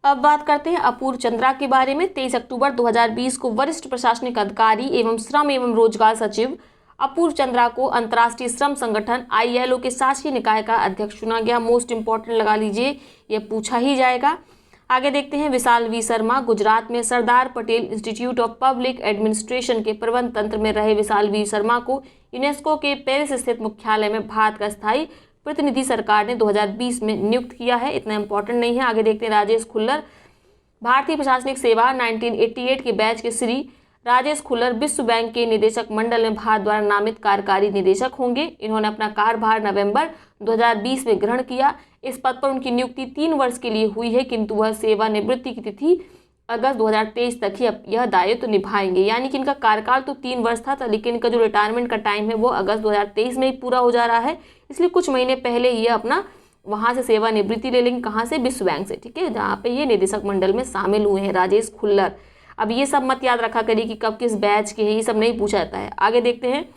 अब बात करते हैं अपूर्व चंद्रा के बारे में। 23 अक्टूबर 2020 को वरिष्ठ प्रशासनिक अधिकारी एवं श्रम एवं रोजगार सचिव अपूर्व चंद्रा को अंतर्राष्ट्रीय श्रम संगठन ILO के शासकीय निकाय का अध्यक्ष चुना गया। मोस्ट इंपॉर्टेंट लगा लीजिए, यह पूछा ही जाएगा। आगे देखते हैं विशाल V शर्मा। गुजरात में Sardar Patel Institute of Public Administration के प्रबंध तंत्र में रहे विशाल V शर्मा को यूनेस्को के पेरिस स्थित मुख्यालय में भारत का स्थायी प्रतिनिधि सरकार ने 2020 में नियुक्त किया है। इतना इंपॉर्टेंट नहीं है। आगे देखते हैं राजेश खुल्लर। भारतीय प्रशासनिक सेवा 1988 के बैच के श्री राजेश खुल्लर विश्व बैंक के निदेशक मंडल में भारत द्वारा नामित कार्यकारी निदेशक होंगे। इन्होंने अपना कार्यभार नवंबर 2020 में ग्रहण किया। इस पद पर उनकी नियुक्ति 3 वर्ष के लिए हुई है, किंतु वह सेवानिवृत्ति की तिथि अगस्त 2023 तक ही यह दायित्व निभाएंगे। यानी कि इनका कार्यकाल तो 3 वर्ष था, लेकिन इनका जो रिटायरमेंट का टाइम है वो अगस्त 2023 में ही पूरा हो जा रहा है, इसलिए कुछ महीने पहले ये अपना वहाँ से सेवानिवृत्ति ले लेंगे। कहाँ से? विश्व बैंक से। ठीक है, जहाँ पे ये निदेशक मंडल में शामिल हुए हैं राजेश खुल्लर। अब ये सब मत याद रखा करिए कि कब किस बैच के हैं, ये सब नहीं पूछा जाता है। आगे देखते हैं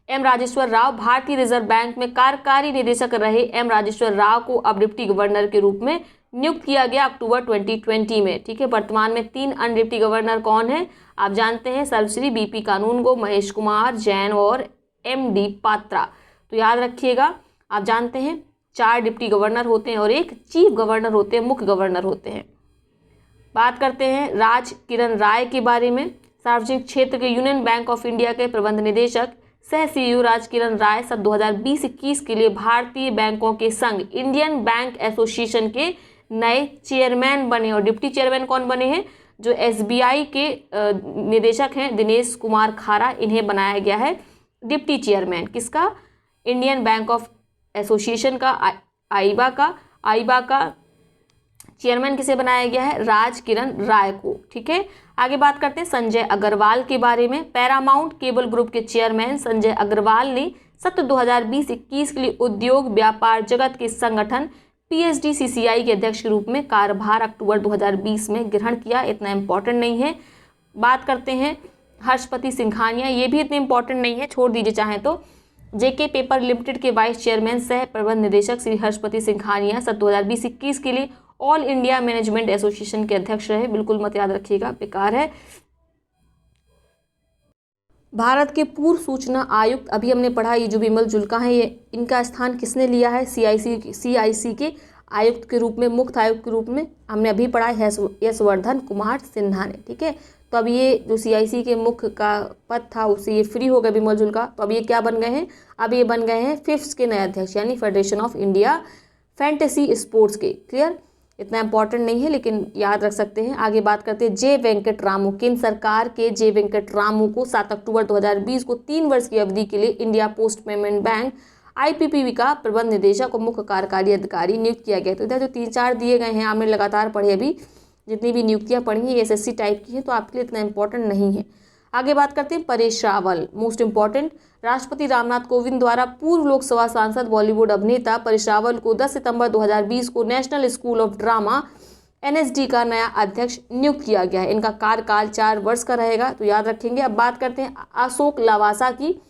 M राजेश्वर राव। भारतीय रिजर्व बैंक में कार्यकारी निदेशक रहे M राजेश्वर राव को अब डिप्टी गवर्नर के रूप में नियुक्त किया गया अक्टूबर 2020 में। ठीक है, वर्तमान में 3 अन्य डिप्टी गवर्नर कौन है आप जानते हैं, सर्वश्री BP कानूनगो, महेश कुमार जैन और MD पात्रा। तो याद रखिएगा, आप जानते हैं 4 डिप्टी गवर्नर होते हैं और एक चीफ गवर्नर होते हैं, मुख्य गवर्नर होते हैं। बात करते हैं राज किरण राय के बारे में। सार्वजनिक क्षेत्र के यूनियन बैंक ऑफ इंडिया के प्रबंध निदेशक सह CEO राज किरण राय सब 2020-21 के लिए भारतीय बैंकों के संघ इंडियन बैंक एसोसिएशन के नए चेयरमैन बने। और डिप्टी चेयरमैन कौन बने हैं? जो SBI के निदेशक हैं दिनेश कुमार खारा, इन्हें बनाया गया है डिप्टी चेयरमैन। किसका? इंडियन बैंक ऑफ एसोसिएशन का, आईबा का चेयरमैन किसे बनाया गया है? राज किरण राय को। ठीक है, आगे बात करते हैं संजय अग्रवाल के बारे में। पैरामाउंट केबल ग्रुप के चेयरमैन संजय अग्रवाल ने सत्र 2020-21 के लिए उद्योग व्यापार जगत के संगठन PSDCCI के अध्यक्ष के रूप में कार्यभार अक्टूबर 2020 में ग्रहण किया। इतना इंपॉर्टेंट नहीं है। बात करते हैं हर्षपति सिंघानिया, ये भी इतने इंपॉर्टेंट नहीं है, छोड़ दीजिए चाहे तो। JK पेपर लिमिटेड के वाइस चेयरमैन सह प्रबंध निदेशक श्री हर्षपति सिंघानिया सत्र 2020-21 के लिए ऑल इंडिया मैनेजमेंट एसोसिएशन के अध्यक्ष रहे। बिल्कुल मत याद रखिएगा, बेकार है। भारत के पूर्व सूचना आयुक्त, अभी हमने पढ़ा, ये जो विमल जुल्का है, ये इनका स्थान किसने लिया है? CIC के आयुक्त के रूप में, मुख्य आयुक्त के रूप में हमने अभी पढ़ा है यशवर्धन कुमार सिन्हा ने। ठीक है, तो अब ये जो CIC के मुख्य का पद था उससे ये फ्री हो गए बिमल जुल्का। तो अब ये क्या बन गए हैं, अब ये बन गए हैं फिफ्थ के नए अध्यक्ष, यानी federation of India fantasy sports के। क्लियर, इतना इंपॉर्टेंट नहीं है लेकिन याद रख सकते हैं। आगे बात करते हैं जे वेंकट रामू। केंद्र सरकार के जे वेंकट रामू को 7 अक्टूबर 2020 को 3 वर्ष की अवधि के लिए India post payment bank IPPB का प्रबंध निदेशक और मुख्य कार्यकारी अधिकारी नियुक्त किया गया। तो इधर जो 3-4 दिए गए हैं आपने लगातार पढ़े, अभी जितनी भी नियुक्तियां पढ़ी हैं SSC टाइप की हैं, तो आपके लिए इतना इंपॉर्टेंट नहीं है। आगे बात करते हैं परेश रावल, मोस्ट इंपॉर्टेंट। राष्ट्रपति रामनाथ कोविंद द्वारा पूर्व लोकसभा सांसद बॉलीवुड अभिनेता परेश रावल को 10 सितंबर 2020 को national school of drama NSD का नया अध्यक्ष नियुक्त किया गया है। इनका कार्यकाल 4 वर्ष का रहेगा, तो याद रखेंगे। अब बात करते हैं अशोक लवासा की।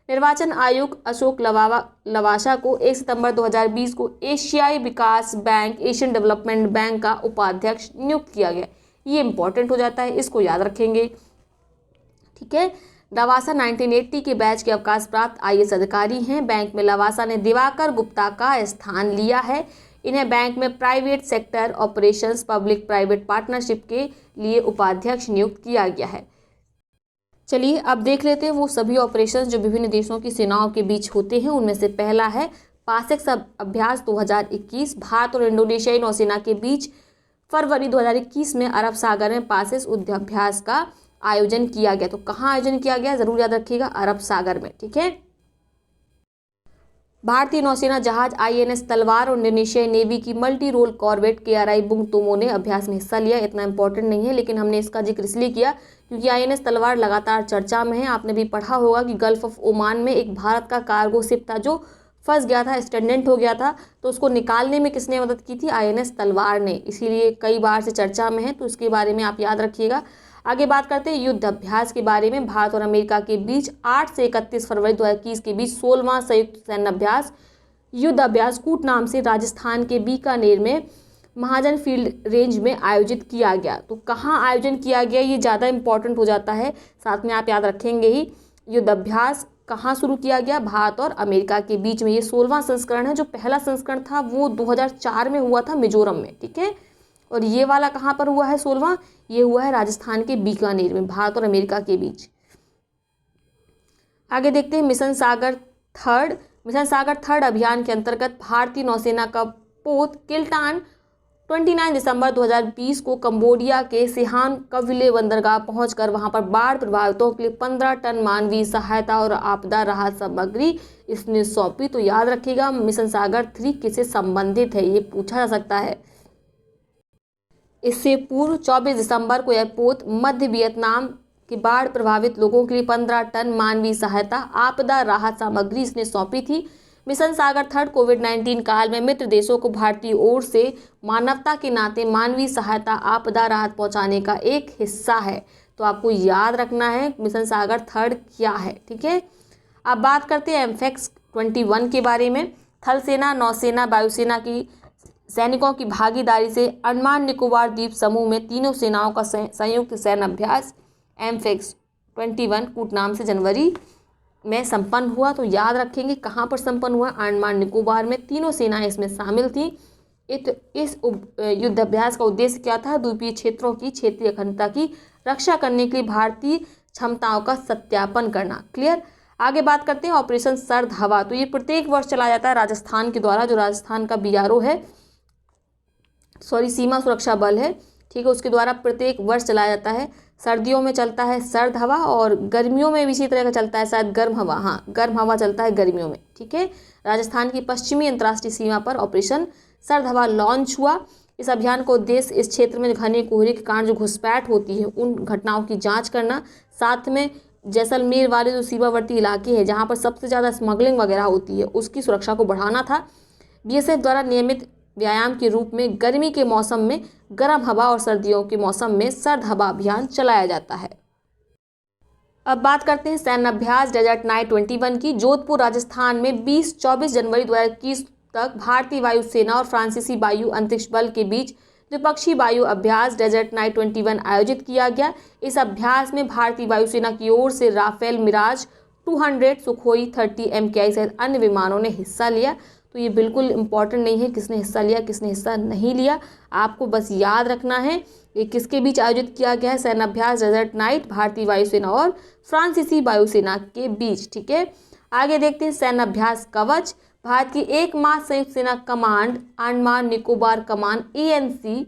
निर्वाचन आयुक्त अशोक लवासा को 1 सितंबर 2020 को एशियाई विकास बैंक एशियन डेवलपमेंट बैंक का उपाध्यक्ष नियुक्त किया गया। ये इंपॉर्टेंट हो जाता है, इसको याद रखेंगे। ठीक है, लवासा 1980 के बैच के अवकाश प्राप्त IAS अधिकारी हैं। बैंक में लवासा ने दिवाकर गुप्ता का स्थान लिया है। इन्हें बैंक में private sector operations public private partnership के लिए उपाध्यक्ष नियुक्त किया गया है। चलिए अब देख लेते हैं वो सभी ऑपरेशंस जो विभिन्न देशों की सेनाओं के बीच होते हैं। उनमें से पहला है पासेक्स अभ्यास 2021। भारत और इंडोनेशियाई नौसेना के बीच फरवरी 2021 में अरब सागर में पासेक्स युद्धाभ्यास का आयोजन किया गया। तो कहाँ आयोजन किया गया, जरूर याद रखिएगा, अरब सागर में। ठीक है, भारतीय नौसेना जहाज INS तलवार और इंडोनेशियाई नेवी की multi role corvette KRI Bung Tomo ने अभ्यास में हिस्सा लिया। इतना इंपॉर्टेंट नहीं है लेकिन हमने इसका जिक्र इसलिए किया क्योंकि INS तलवार लगातार चर्चा में है। आपने भी पढ़ा होगा कि गल्फ ऑफ ओमान में एक भारत का कार्गो शिप था जो फंस गया था, स्टैंडेंट हो गया था, तो उसको निकालने में किसने मदद की थी, INS तलवार ने। इसीलिए कई बार से चर्चा में है, तो इसके बारे में आप याद रखिएगा। आगे बात करते हैं युद्ध अभ्यास के बारे में। भारत और अमेरिका के बीच 8 से 31 फरवरी 2021 के बीच 16वां संयुक्त सैन्य अभ्यास युद्ध अभ्यास कूट नाम से राजस्थान के बीकानेर में महाजन फील्ड रेंज में आयोजित किया गया। तो कहाँ आयोजन किया गया ये ज़्यादा इंपॉर्टेंट हो जाता है, साथ में आप याद रखेंगे ही। युद्ध अभ्यास कहाँ शुरू किया गया, भारत और अमेरिका के बीच में। ये 16वां संस्करण है। जो पहला संस्करण था वो 2004 में हुआ था मिजोरम में। ठीक है, और ये वाला कहाँ पर हुआ है 16वां, ये हुआ है राजस्थान के बीकानेर में, भारत और अमेरिका के बीच। आगे देखते हैं मिशन सागर थर्ड। मिशन सागर थर्ड अभियान के अंतर्गत भारतीय नौसेना का पोत किल्टान 29 दिसंबर 2020 को कंबोडिया के सिहान कविले बंदरगाह पहुंचकर वहां पर बाढ़ प्रभावितों के लिए 15 टन मानवीय सहायता और आपदा राहत सामग्री इसने सौंपी। तो याद रखिएगा मिशन सागर 3 किससे संबंधित है, ये पूछा जा सकता है। इससे पूर्व 24 दिसंबर को यह पोत मध्य वियतनाम के बाढ़ प्रभावित लोगों के लिए 15 टन मानवीय सहायता आपदा राहत सामग्री इसने सौंपी थी। मिशन सागर थर्ड कोविड-19 काल में मित्र देशों को भारतीय ओर से मानवता के नाते मानवीय सहायता आपदा राहत पहुंचाने का एक हिस्सा है। तो आपको याद रखना है मिशन सागर थर्ड क्या है। ठीक है, अब बात करते हैं एमफेक्स 21 के बारे में। थल सेना, नौसेना, वायुसेना की सैनिकों की भागीदारी से अंडमान निकोबार द्वीप समूह में तीनों सेनाओं का संयुक्त सैन्य अभ्यास एमफेक्स 21 कूटनाम से जनवरी में संपन्न हुआ। तो याद रखेंगे कहाँ पर संपन्न हुआ, अंडमान निकोबार में। तीनों सेनाएं इसमें शामिल थी। इस युद्धाभ्यास का उद्देश्य क्या था, द्वीपीय क्षेत्रों की क्षेत्रीय अखंडता की रक्षा करने के लिए भारतीय क्षमताओं का सत्यापन करना। क्लियर, आगे बात करते हैं ऑपरेशन सर्द हवा। तो ये प्रत्येक वर्ष चलाया जाता है राजस्थान के द्वारा, जो राजस्थान का BRO है, सीमा सुरक्षा बल है। ठीक है, उसके द्वारा प्रत्येक वर्ष चलाया जाता है। सर्दियों में चलता है सर्द हवा और गर्मियों में भी इसी तरह का चलता है, शायद गर्म हवा। हाँ, गर्म हवा चलता है गर्मियों में। ठीक है, राजस्थान की पश्चिमी अंतर्राष्ट्रीय सीमा पर ऑपरेशन सर्द हवा लॉन्च हुआ। इस अभियान का उद्देश्य इस क्षेत्र में घने कोहरे के कारण जो घुसपैठ होती है उन घटनाओं की जांच करना, साथ में जैसलमेर वाले जो सीमावर्ती इलाके हैं जहाँ पर सबसे ज़्यादा स्मगलिंग वगैरह होती है उसकी सुरक्षा को बढ़ाना था। BSF द्वारा नियमित व्यायाम के रूप में गर्मी के मौसम में गर्म हवा और सर्दियों के मौसम में सर्द हवा अभियान चलाया जाता है। अब बात करते हैं सैन्य अभ्यास डेजर्ट नाइट 21 की। जोधपुर राजस्थान में 20-24 जनवरी 2021 तक भारतीय वायुसेना और फ्रांसीसी वायु अंतरिक्ष बल के बीच द्विपक्षीय वायु अभ्यास डेजर्ट नाइट 21 आयोजित किया गया। इस अभ्यास में भारतीय वायुसेना की ओर से राफेल मिराज 200, सुखोई 30 MKI सहित अन्य विमानों ने हिस्सा लिया। तो ये बिल्कुल इम्पॉर्टेंट नहीं है किसने हिस्सा लिया किसने हिस्सा नहीं लिया। आपको बस याद रखना है ये किसके बीच आयोजित किया गया है, सैन्याभ्यास डेजर्ट नाइट भारतीय वायुसेना और फ्रांसीसी वायुसेना के बीच। ठीक है, आगे देखते हैं सैन्याभ्यास कवच। भारत की एकमात्र संयुक्त सेना कमांड अंडमान निकोबार कमान ANC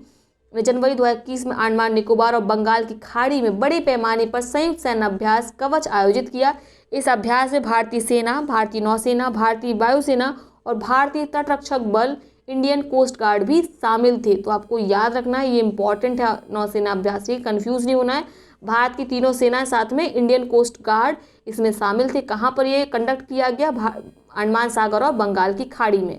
ने जनवरी 2021 में अंडमान निकोबार और बंगाल की खाड़ी में बड़े पैमाने पर संयुक्त सैन्याभ्यास कवच आयोजित किया। इस अभ्यास में भारतीय सेना, भारतीय नौसेना, भारतीय वायुसेना और भारतीय तटरक्षक बल इंडियन कोस्ट गार्ड भी शामिल थे। तो आपको याद रखना है, ये इंपॉर्टेंट है नौसेना अभ्यास से, कंफ्यूज नहीं होना है। भारत की तीनों सेनाएं साथ में इंडियन कोस्ट गार्ड इसमें शामिल थे। कहाँ पर ये कंडक्ट किया गया? अंडमान सागर और बंगाल की खाड़ी में।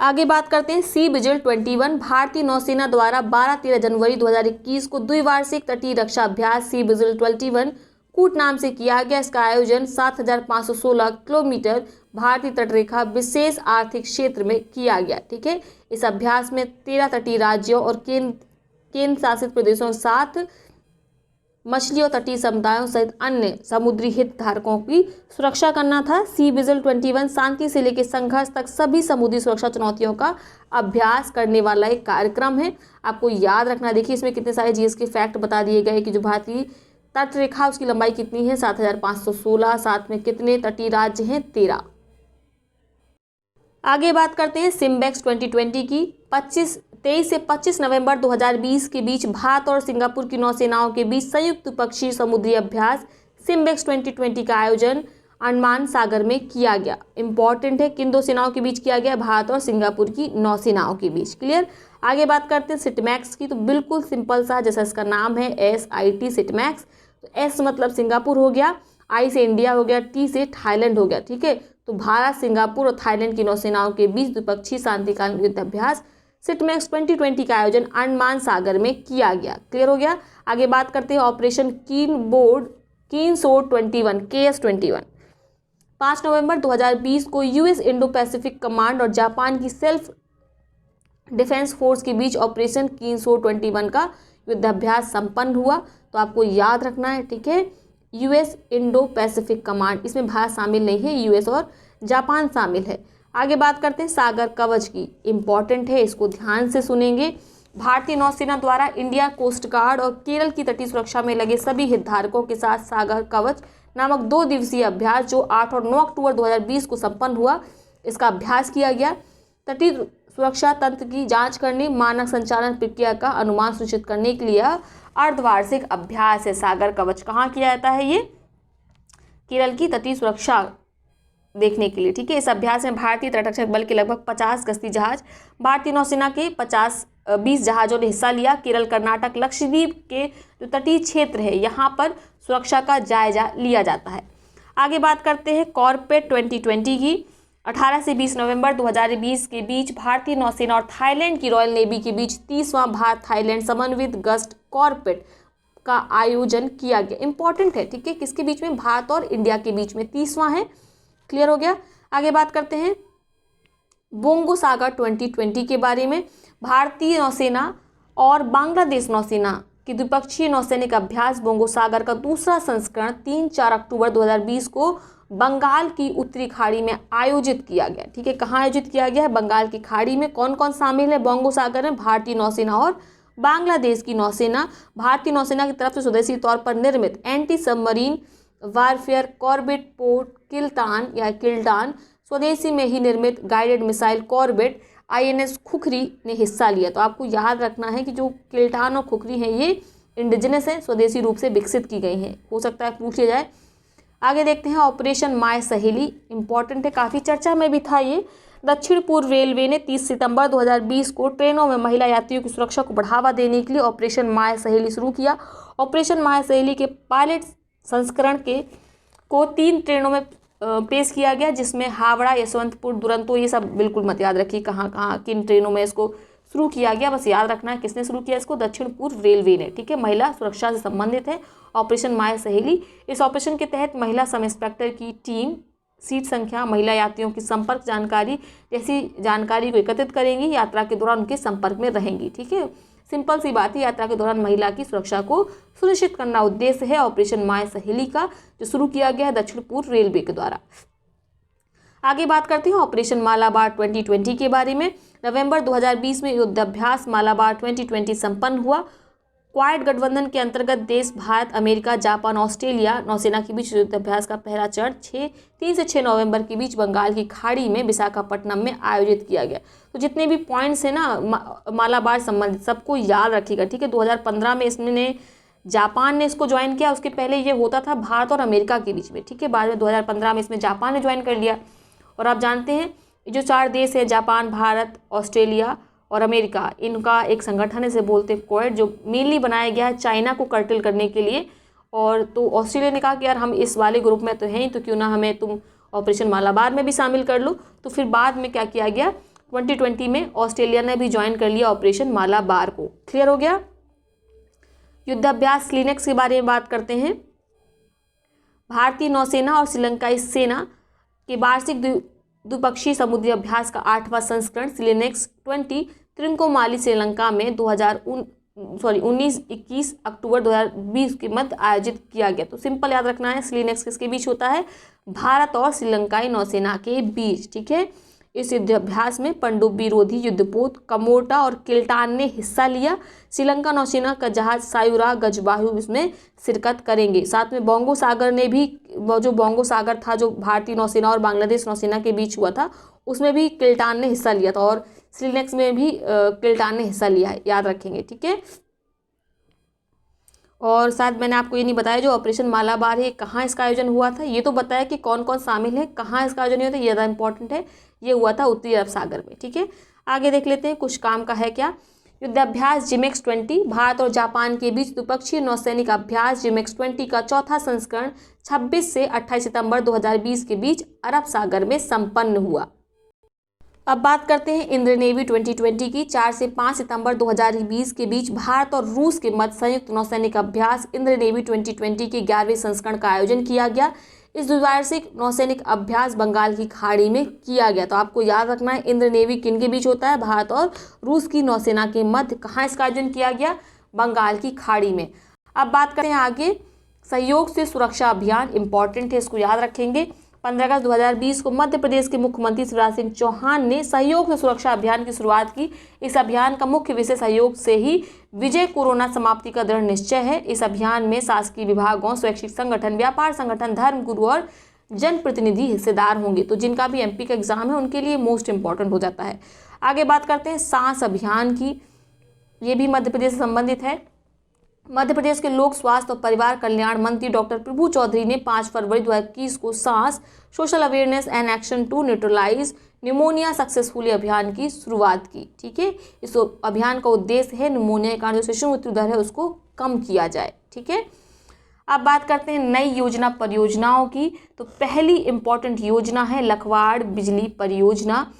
आगे बात करते हैं सी विजिल 21। भारतीय नौसेना द्वारा 12-13 जनवरी 2021 को द्विवार्षिक तटीय रक्षा अभ्यास सी विजिल 21 कूट नाम से किया गया। इसका आयोजन 7,516 किलोमीटर भारतीय तटरेखा विशेष आर्थिक क्षेत्र में किया गया। ठीक है, इस अभ्यास में 13 तटीय राज्यों और केंद्र शासित प्रदेशों के साथ मछली और तटीय समुदायों सहित अन्य समुद्री हितधारकों की सुरक्षा करना था। सी विजिल 21 शांति से लेकर संघर्ष तक सभी समुद्री सुरक्षा चुनौतियों का अभ्यास करने वाला एक कार्यक्रम है। आपको याद रखना, देखिए इसमें कितने सारे जीएस के फैक्ट बता दिए गए कि जो भारतीय तट रेखा उसकी लंबाई कितनी है 7,516, साथ में कितने तटीय राज्य हैं 13। आगे बात करते हैं सिम्बेक्स 2020 की। 23 से 25 नवंबर 2020 के बीच भारत और सिंगापुर की नौसेनाओं के बीच संयुक्त द्विपक्षीय समुद्री अभ्यास सिम्बेक्स 2020 का आयोजन अंडमान सागर में किया गया। इंपॉर्टेंट है, किन दो सेनाओं के बीच किया गया? भारत और सिंगापुर की नौसेनाओं के बीच। क्लियर। आगे बात करते हैं सिटमैक्स की। तो बिल्कुल सिंपल सा, जैसा इसका नाम है SIT सिटमैक्स। तो S मतलब सिंगापुर हो गया, I से इंडिया हो गया, T से थाईलैंड हो गया। ठीक है, तो भारत, सिंगापुर और थाईलैंड की नौसेनाओं के बीच द्विपक्षीय शांतिकालीन युद्ध अभ्यास सिटमैक्स 2020 का आयोजन अंडमान सागर में किया गया। क्लियर हो गया। आगे बात करते हैं ऑपरेशन कीन सोर्ड 21 KS-21। 5 नवंबर 2020 को US इंडो पैसिफिक कमांड और जापान की सेल्फ डिफेंस फोर्स के बीच ऑपरेशन कीन सोर्ड 21 का युद्धाभ्यास संपन्न हुआ। तो आपको याद रखना है। ठीक है, US इंडो पैसिफिक कमांड, इसमें भारत शामिल नहीं है, US और जापान शामिल है। आगे बात करते हैं सागर कवच की। इंपॉर्टेंट है, इसको ध्यान से सुनेंगे। भारतीय नौसेना द्वारा इंडिया कोस्ट गार्ड और केरल की तटीय सुरक्षा में लगे सभी हितधारकों के साथ सागर कवच नामक 2 दिवसीय अभ्यास जो 8 और 9 अक्टूबर 2020 को संपन्न हुआ, इसका अभ्यास किया गया। तटीय सुरक्षा तंत्र की जांच करने, मानक संचालन प्रक्रिया का अनुमान सुनिश्चित करने के लिए अर्धवार्षिक अभ्यास है सागर कवच। कहाँ किया जाता है? ये केरल की तटीय सुरक्षा देखने के लिए। ठीक है, इस अभ्यास में भारतीय तटरक्षक बल के लगभग 50 गश्ती जहाज, भारतीय नौसेना के 20 जहाजों ने हिस्सा लिया। केरल, कर्नाटक, लक्षद्वीप के जो तटीय क्षेत्र है यहाँ पर सुरक्षा का जायजा लिया जाता है। आगे बात करते हैं कॉर्पेट 2020 की। 18 से 20 नवंबर 2020 के बीच भारतीय नौसेना और थाईलैंड की रॉयल नेवी के बीच 30वां भारत थाईलैंड समन्वित गश्त कॉर्पेट का आयोजन किया गया। इंपॉर्टेंट है। ठीक है, किसके बीच में? भारत और इंडिया के बीच में 30वां है। क्लियर हो गया। आगे बात करते हैं बोंगो सागर 2020 के बारे में। भारतीय नौसेना और बांग्लादेश नौसेना की द्विपक्षीय नौसैनिक अभ्यास बोंगो सागर का दूसरा संस्करण 3-4 अक्टूबर 2020 को बंगाल की उत्तरी खाड़ी में आयोजित किया गया। ठीक है, कहाँ आयोजित किया गया है? बंगाल की खाड़ी में। कौन कौन शामिल है बोंगो सागर में? भारतीय नौसेना और बांग्लादेश की नौसेना। भारतीय नौसेना की तरफ से स्वदेशी तौर पर निर्मित एंटी सबमरीन वारफेयर कॉर्बेट पोर्ट किल्टान, स्वदेशी में ही निर्मित guided missile corvette INS Khukri ने हिस्सा लिया। तो आपको याद रखना है कि जो किल्टान और खुखरी हैं ये इंडिजिनस है, स्वदेशी रूप से विकसित की गई हैं। हो सकता है पूछ लिया जाए। आगे देखते हैं ऑपरेशन माय सहेली। इंपॉर्टेंट है, काफ़ी चर्चा में भी था ये। दक्षिण पूर्व रेलवे ने 30 सितंबर 2020 को ट्रेनों में महिला यात्रियों की सुरक्षा को बढ़ावा देने के लिए ऑपरेशन माय सहेली शुरू किया। ऑपरेशन माय सहेली के पायलट संस्करण को 3 ट्रेनों में पेश किया गया, जिसमें हावड़ा, यशवंतपुर, दुरंतो, ये सब बिल्कुल मत याद रखिए कहाँ किन ट्रेनों में इसको शुरू किया गया। बस याद रखना है किसने शुरू किया इसको? दक्षिण पूर्व रेलवे ने। ठीक है, महिला सुरक्षा से संबंधित है ऑपरेशन माय सहेली। इस ऑपरेशन के तहत महिला सब इंस्पेक्टर की टीम सीट संख्या, महिला यात्रियों की संपर्क जानकारी जैसी जानकारी को एकत्रित करेंगी, यात्रा के दौरान उनके संपर्क में रहेंगी। ठीक है, सिंपल सी बात है, यात्रा के दौरान महिला की सुरक्षा को सुनिश्चित करना उद्देश्य है ऑपरेशन माय सहेली का, जो शुरू किया गया है दक्षिण पूर्व रेलवे के द्वारा। आगे बात करते हैं ऑपरेशन मालाबार 2020 के बारे में। नवंबर 2020 में युद्धाभ्यास मालाबार 2020 संपन्न हुआ। क्वाड गठबंधन के अंतर्गत देश भारत, अमेरिका, जापान, ऑस्ट्रेलिया नौसेना के बीच युद्धाभ्यास का पहला चरण 3 से 6 नवंबर के बीच बंगाल की खाड़ी में विशाखापट्टनम में आयोजित किया गया। तो जितने भी पॉइंट्स हैं ना मालाबार संबंधित सबको याद रखिएगा, ठीक है। 2015 में इसने जापान ने इसको ज्वाइन किया, उसके पहले ये होता था भारत और अमेरिका के बीच में, ठीक है। बाद में 2015 में इसमें जापान ने ज्वाइन कर लिया। और आप जानते हैं जो 4 देश है जापान, भारत, ऑस्ट्रेलिया और अमेरिका, इनका एक संगठन इसे बोलते हैं क्वाड, जो मेनली बनाया गया है चाइना को कर्टेल करने के लिए। और तो ऑस्ट्रेलिया ने कहा कि यार हम इस वाले ग्रुप में तो हैं ही, तो क्यों ना हमें तुम ऑपरेशन मालाबार में भी शामिल कर लो। तो फिर बाद में क्या किया गया, 2020 में ऑस्ट्रेलिया ने भी ज्वाइन कर लिया ऑपरेशन मालाबार को। क्लियर हो गया। युद्धाभ्यास स्लिनेक्स के बारे में बात करते हैं। भारतीय नौसेना और श्रीलंकाई सेना के वार्षिक द्विपक्षीय समुद्री अभ्यास का 8वां संस्करण स्लिनेक्स 20 त्रिंकोमाली श्रीलंका में 19-21 अक्टूबर 2020 के मध्य आयोजित किया गया। तो सिंपल याद रखना है, स्लिनेक्स किसके बीच होता है, भारत और श्रीलंकाई नौसेना के बीच, ठीक है। इस युद्धाभ्यास में पनडुब्बी रोधी युद्धपोत कमोटा और किल्टान ने हिस्सा लिया। श्रीलंका नौसेना का जहाज सायुरा गजबाहु इसमें शिरकत करेंगे। साथ में बोंगो सागर ने भी, जो बोंगो सागर था जो भारतीय नौसेना और बांग्लादेश नौसेना के बीच हुआ था, उसमें भी किल्टान ने हिस्सा लिया था। और स्लिनेक्स में भी किल्टान ने हिस्सा लिया है, याद रखेंगे, ठीक है। और साथ मैंने आपको ये नहीं बताया जो ऑपरेशन मालाबार है कहाँ इसका आयोजन हुआ था, ये तो बताया कि कौन कौन शामिल है, कहाँ इसका आयोजन हुआ था, ये ज़्यादा इंपॉर्टेंट है। ये हुआ था उत्तरी अरब सागर में, ठीक है। आगे देख लेते हैं कुछ काम का है क्या। युद्धाभ्यास जिमेक्स 20 भारत और जापान के बीच द्विपक्षीय नौसैनिक अभ्यास जिमेक्स 20 का चौथा संस्करण 26 से 28 सितंबर 2020 के बीच अरब सागर में संपन्न हुआ। अब बात करते हैं इंद्र नेवी 2020 की। 4 से 5 सितंबर 2020 के बीच भारत और रूस के मध्य संयुक्त नौसैनिक अभ्यास इंद्र नेवी 2020 के 11वें संस्करण का आयोजन किया गया। इस द्विवार्षिक नौसैनिक अभ्यास बंगाल की खाड़ी में किया गया। तो आपको याद रखना है इंद्र नेवी किन के बीच होता है, भारत और रूस की नौसेना के मध्य। कहाँ इसका आयोजन किया गया, बंगाल की खाड़ी में। अब बात करें आगे, सहयोग से सुरक्षा अभियान इंपॉर्टेंट है, इसको याद रखेंगे। 15 अगस्त 2020 को मध्य प्रदेश के मुख्यमंत्री शिवराज सिंह चौहान ने सहयोग से सुरक्षा अभियान की शुरुआत की। इस अभियान का मुख्य विषय सहयोग से ही विजय कोरोना समाप्ति का दृढ़ निश्चय है। इस अभियान में शासकीय विभागों, स्वैच्छिक संगठन, व्यापार संगठन, धर्म गुरु और जनप्रतिनिधि हिस्सेदार होंगे। तो जिनका भी एमपी का एग्जाम है उनके लिए मोस्ट इंपॉर्टेंट हो जाता है। आगे बात करते हैं सांस अभियान की, ये भी मध्य प्रदेश से संबंधित है। मध्य प्रदेश के लोक स्वास्थ्य और परिवार कल्याण मंत्री डॉक्टर प्रभु चौधरी ने 5 फरवरी 2021 को SAANS Social Awareness and Action to Neutralise Pneumonia Successfully अभियान की शुरुआत की, ठीक है। इस अभियान का उद्देश्य है निमोनिया के कारण जो शिशु मृत्यु दर है उसको कम किया जाए, ठीक है। अब बात करते हैं नई योजना परियोजनाओं की। तो पहली इंपॉर्टेंट योजना है लखवाड़ बिजली परियोजना।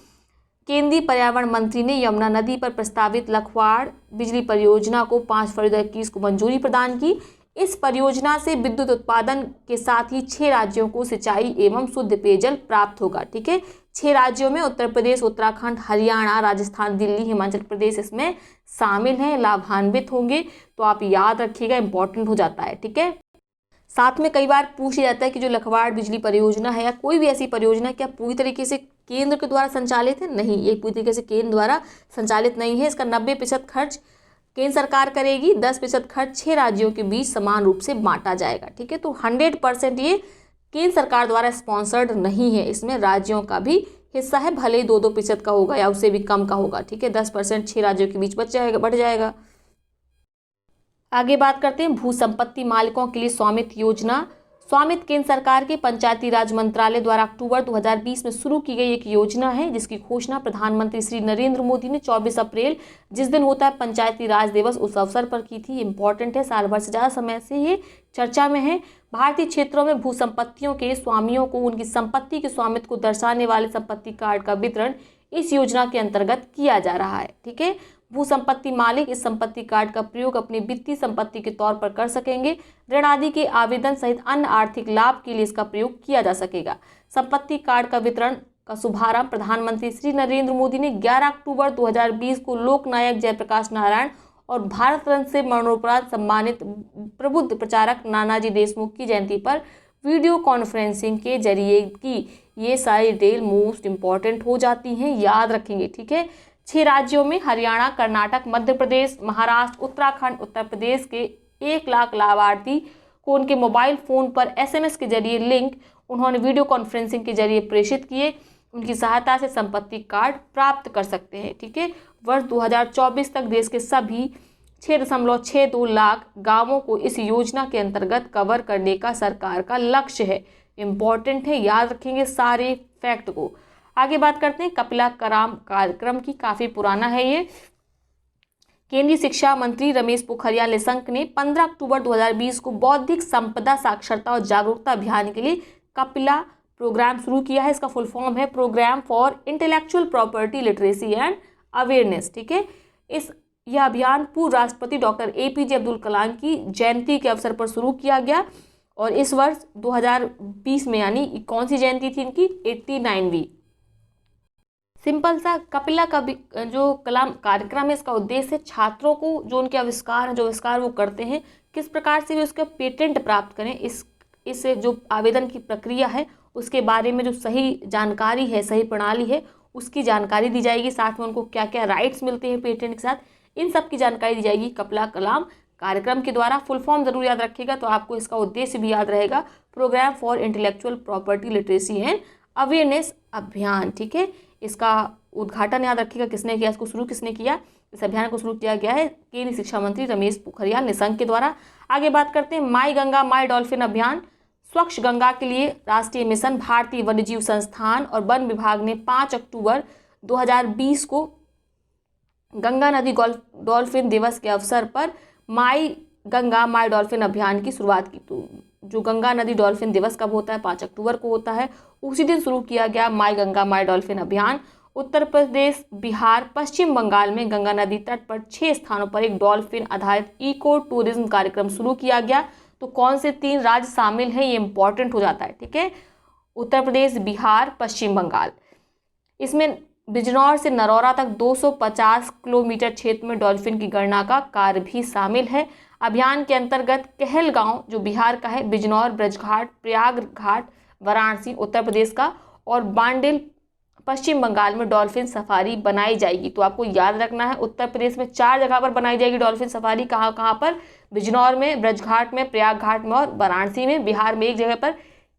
केंद्रीय पर्यावरण मंत्री ने यमुना नदी पर प्रस्तावित लखवाड़ बिजली परियोजना को 5 फरवरी 2021 को मंजूरी प्रदान की। इस परियोजना से विद्युत उत्पादन के साथ ही 6 राज्यों को सिंचाई एवं शुद्ध पेयजल प्राप्त होगा, ठीक है। 6 राज्यों में उत्तर प्रदेश, उत्तराखंड, हरियाणा, राजस्थान, दिल्ली, हिमाचल प्रदेश इसमें शामिल हैं, लाभान्वित होंगे। तो आप याद रखिएगा, इंपॉर्टेंट हो जाता है, ठीक है। साथ में कई बार पूछ जाता है कि जो लखवाड़ बिजली परियोजना है या कोई भी ऐसी परियोजना क्या पूरी तरीके से केंद्र के द्वारा संचालित है? नहीं, ये पूरी तरीके से केंद्र द्वारा संचालित नहीं है। इसका 90% खर्च केंद्र सरकार करेगी, 10% खर्च 6 राज्यों के बीच समान रूप से बांटा जाएगा, ठीक है। तो 100% ये केंद्र सरकार द्वारा स्पॉन्सर्ड नहीं है, इसमें राज्यों का भी हिस्सा है, भले ही 2-2% का होगा या उससे भी कम का होगा, ठीक है। 10% 6 राज्यों के बीच बढ़ जाएगा। आगे बात करते हैं भू संपत्ति मालिकों के लिए स्वामित्व योजना। स्वामित्व केंद्र सरकार के पंचायती राज मंत्रालय द्वारा अक्टूबर 2020 में शुरू की गई एक योजना है, जिसकी घोषणा प्रधानमंत्री श्री नरेंद्र मोदी ने 24 अप्रैल, जिस दिन होता है पंचायती राज दिवस, उस अवसर पर की थी। इंपॉर्टेंट है, साल भर से ज़्यादा समय से ये चर्चा में है। भारतीय क्षेत्रों में भू संपत्तियों के स्वामियों को उनकी संपत्ति के स्वामित्व को दर्शाने वाले संपत्ति कार्ड का वितरण इस योजना के अंतर्गत किया जा रहा है, ठीक है। भू संपत्ति मालिक इस संपत्ति कार्ड का प्रयोग अपनी वित्तीय संपत्ति के तौर पर कर सकेंगे। ऋण आदि के आवेदन सहित अन्य आर्थिक लाभ के लिए इसका प्रयोग किया जा सकेगा। संपत्ति कार्ड का वितरण का शुभारंभ प्रधानमंत्री श्री नरेंद्र मोदी ने 11 अक्टूबर 2020 को लोकनायक जयप्रकाश नारायण और भारत रत्न से मरणोपरांत सम्मानित प्रबुद्ध प्रचारक नानाजी देशमुख की जयंती पर वीडियो कॉन्फ्रेंसिंग के जरिए की। ये सारी डिटेल मोस्ट इंपॉर्टेंट हो जाती हैं, याद रखेंगे, ठीक है। 6 राज्यों में हरियाणा, कर्नाटक, मध्य प्रदेश, महाराष्ट्र, उत्तराखंड, उत्तर प्रदेश के 1 लाख लाभार्थी को उनके मोबाइल फ़ोन पर SMS के जरिए लिंक उन्होंने वीडियो कॉन्फ्रेंसिंग के जरिए प्रेषित किए, उनकी सहायता से संपत्ति कार्ड प्राप्त कर सकते हैं, ठीक है। वर्ष 2024 तक देश के सभी 6.62 लाख गांवों को इस योजना के अंतर्गत कवर करने का सरकार का लक्ष्य है। इम्पॉर्टेंट है, याद रखेंगे सारे फैक्ट को। आगे बात करते हैं कपिला कराम कार्यक्रम की, काफ़ी पुराना है ये। केंद्रीय शिक्षा मंत्री रमेश पोखरियाल निशंक ने 15 अक्टूबर 2020 को बौद्धिक संपदा साक्षरता और जागरूकता अभियान के लिए कपिला प्रोग्राम शुरू किया है। इसका फुल फॉर्म है Programme for Intellectual Property Literacy and Awareness, ठीक है। यह अभियान पूर्व राष्ट्रपति डॉक्टर APJ अब्दुल कलाम की जयंती के अवसर पर शुरू किया गया और इस वर्ष 2020 में, यानी कौन सी जयंती थी इनकी, 89वीं। सिंपल सा कपिला का जो कलाम कार्यक्रम है, इसका उद्देश्य है छात्रों को जो उनके आविष्कार हैं, जो आविष्कार वो करते हैं, किस प्रकार से वे उसका पेटेंट प्राप्त करें, इस जो आवेदन की प्रक्रिया है उसके बारे में जो सही जानकारी है, सही प्रणाली है, उसकी जानकारी दी जाएगी। साथ में उनको क्या क्या राइट्स मिलते हैं पेटेंट के साथ, इन सब की जानकारी दी जाएगी कपिला कलाम कार्यक्रम के द्वारा। फुल फॉर्म जरूर याद रखिएगा तो आपको इसका उद्देश्य भी याद रहेगा, Programme for Intellectual Property Literacy and Awareness अभियान, ठीक है। इसका उद्घाटन याद रखिएगा किसने किया, इसको शुरू किसने किया, इस अभियान को शुरू किया गया है केंद्रीय शिक्षा मंत्री रमेश पोखरियाल निशंक के द्वारा। आगे बात करते हैं माई गंगा माई डॉल्फिन अभियान। स्वच्छ गंगा के लिए राष्ट्रीय मिशन भारतीय वन्यजीव संस्थान और वन विभाग ने 5 अक्टूबर 2020 को गंगा नदी डॉल्फिन दिवस के अवसर पर माई गंगा माई डॉल्फिन अभियान की शुरुआत की। तो जो गंगा नदी डॉल्फिन दिवस कब होता है, 5 अक्टूबर को होता है, उसी दिन शुरू किया गया माई गंगा माई डॉल्फिन अभियान। उत्तर प्रदेश, बिहार, पश्चिम बंगाल में गंगा नदी तट पर 6 स्थानों पर एक डॉल्फिन आधारित इको टूरिज्म कार्यक्रम शुरू किया गया। तो कौन से 3 राज्य शामिल हैं, ये इंपॉर्टेंट हो जाता है, ठीक है। उत्तर प्रदेश, बिहार, पश्चिम बंगाल। इसमें बिजनौर से नरौरा तक 250 किलोमीटर क्षेत्र में डॉल्फिन की गणना का कार्य भी शामिल है। अभियान के अंतर्गत कहलगांव जो बिहार का है, बिजनौर, ब्रजघाट, प्रयागघाट, वाराणसी उत्तर प्रदेश का और बांडिल पश्चिम बंगाल में डॉल्फिन सफारी बनाई जाएगी। तो आपको याद रखना है उत्तर प्रदेश में 4 जगह पर बनाई जाएगी डॉल्फिन सफारी। कहाँ कहाँ पर, बिजनौर में, ब्रजघाट में, प्रयागघाट में और वाराणसी में। बिहार में एक जगह पर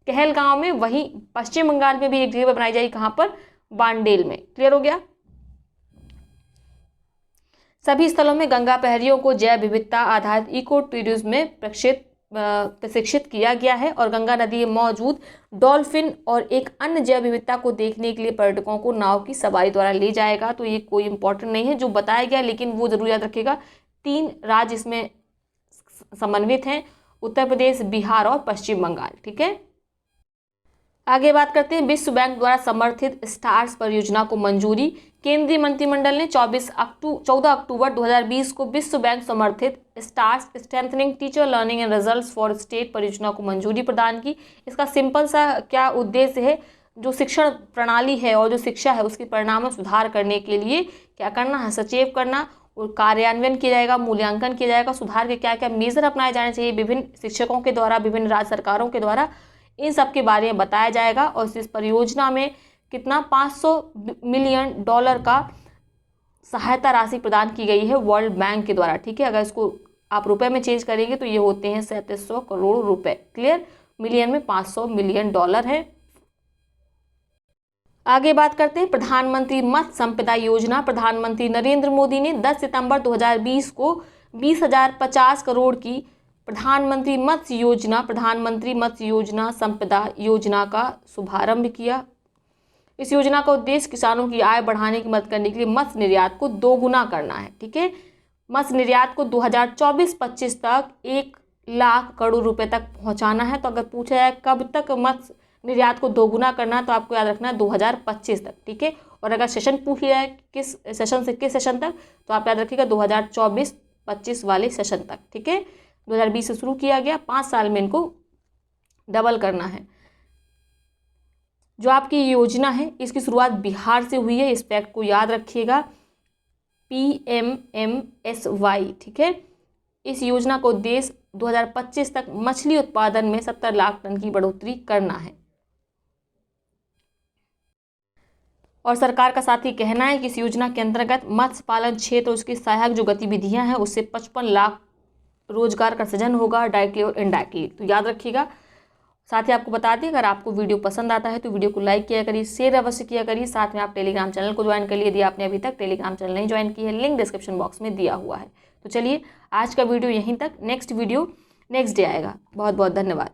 कहलगांव में, वहीं पश्चिम बंगाल में भी एक जगह पर बनाई जाएगी, कहाँ पर, बांडेल में। क्लियर हो गया। सभी स्थलों में गंगा पहरियों को जैव विविधता आधारित इको टूरिज्म में प्रशिक्षित किया गया है और गंगा नदी में मौजूद डॉल्फिन और एक अन्य जैव विविधता को देखने के लिए पर्यटकों को नाव की सवारी द्वारा ले जाएगा। तो ये कोई इंपॉर्टेंट नहीं है जो बताया गया, लेकिन वो जरूर याद रखिएगा। 3 राज्य इसमें समन्वित हैं, उत्तर प्रदेश, बिहार और पश्चिम बंगाल, ठीक है। आगे बात करते हैं विश्व बैंक द्वारा समर्थित स्टार्स परियोजना को मंजूरी। केंद्रीय मंत्रिमंडल ने 14 अक्टूबर 2020 को विश्व बैंक समर्थित stars strengthening teacher learning and results for state परियोजना को मंजूरी प्रदान की। इसका सिंपल सा क्या उद्देश्य है, जो शिक्षण प्रणाली है और जो शिक्षा है उसके परिणाम में सुधार करने के लिए क्या करना है, सचेत करना और कार्यान्वयन किया जाएगा, मूल्यांकन किया जाएगा, सुधार के क्या क्या मेजर अपनाए जाने चाहिए विभिन्न शिक्षकों के द्वारा, विभिन्न राज्य सरकारों के द्वारा, इन सब के बारे में बताया जाएगा। और इस परियोजना में कितना $500 मिलियन का सहायता राशि प्रदान की गई है वर्ल्ड बैंक के द्वारा, ठीक है। अगर इसको आप रुपए में चेंज करेंगे तो ये होते हैं 3700 करोड़ रुपए। क्लियर, मिलियन में $500 मिलियन है। आगे बात करते हैं प्रधानमंत्री मत्स्य संपदा योजना। प्रधानमंत्री नरेंद्र मोदी ने 10 सितंबर 2020 को 20,050 करोड़ की प्रधानमंत्री मत्स्य योजना संपदा योजना का शुभारंभ किया। इस योजना का उद्देश्य किसानों की आय बढ़ाने की मदद करने के लिए मत्स्य निर्यात को 2 गुना करना है, ठीक है। मत्स्य निर्यात को 2024-25 तक 1 लाख करोड़ रुपए तक पहुंचाना है। तो अगर पूछा जाए कब तक मत्स्य निर्यात को 2 गुना करना है तो आपको याद रखना है 2025 तक, ठीक है। और अगर सेशन पूछ लिया है किस सेशन से किस सेशन तक, तो आप याद रखिएगा 2024-25 वाले सेशन तक, ठीक है। 2020 से शुरू किया गया, 5 साल में इनको डबल करना है। जो आपकी योजना है इसकी शुरुआत बिहार से हुई है, इस फैक्ट को याद रखिएगा, PMMSY, ठीक है। इस योजना का उद्देश्य 2025 तक मछली उत्पादन में 70 लाख टन की बढ़ोतरी करना है। और सरकार का साथ ही कहना है कि इस योजना के अंतर्गत मत्स्य पालन क्षेत्र और उसकी सहायक जो गतिविधियां हैं उससे 55 लाख रोजगार का सृजन होगा, डायरेक्टली और इनडायरेक्टली। तो याद रखिएगा। साथ ही आपको बता दें, अगर आपको वीडियो पसंद आता है तो वीडियो को लाइक किया करिए, शेयर अवश्य किया करिए। साथ में आप टेलीग्राम चैनल को ज्वाइन कर लिए यदि आपने अभी तक टेलीग्राम चैनल नहीं ज्वाइन की है, लिंक डिस्क्रिप्शन बॉक्स में दिया हुआ है। तो चलिए आज का वीडियो यहीं तक, नेक्स्ट वीडियो नेक्स्ट डे आएगा। बहुत बहुत धन्यवाद।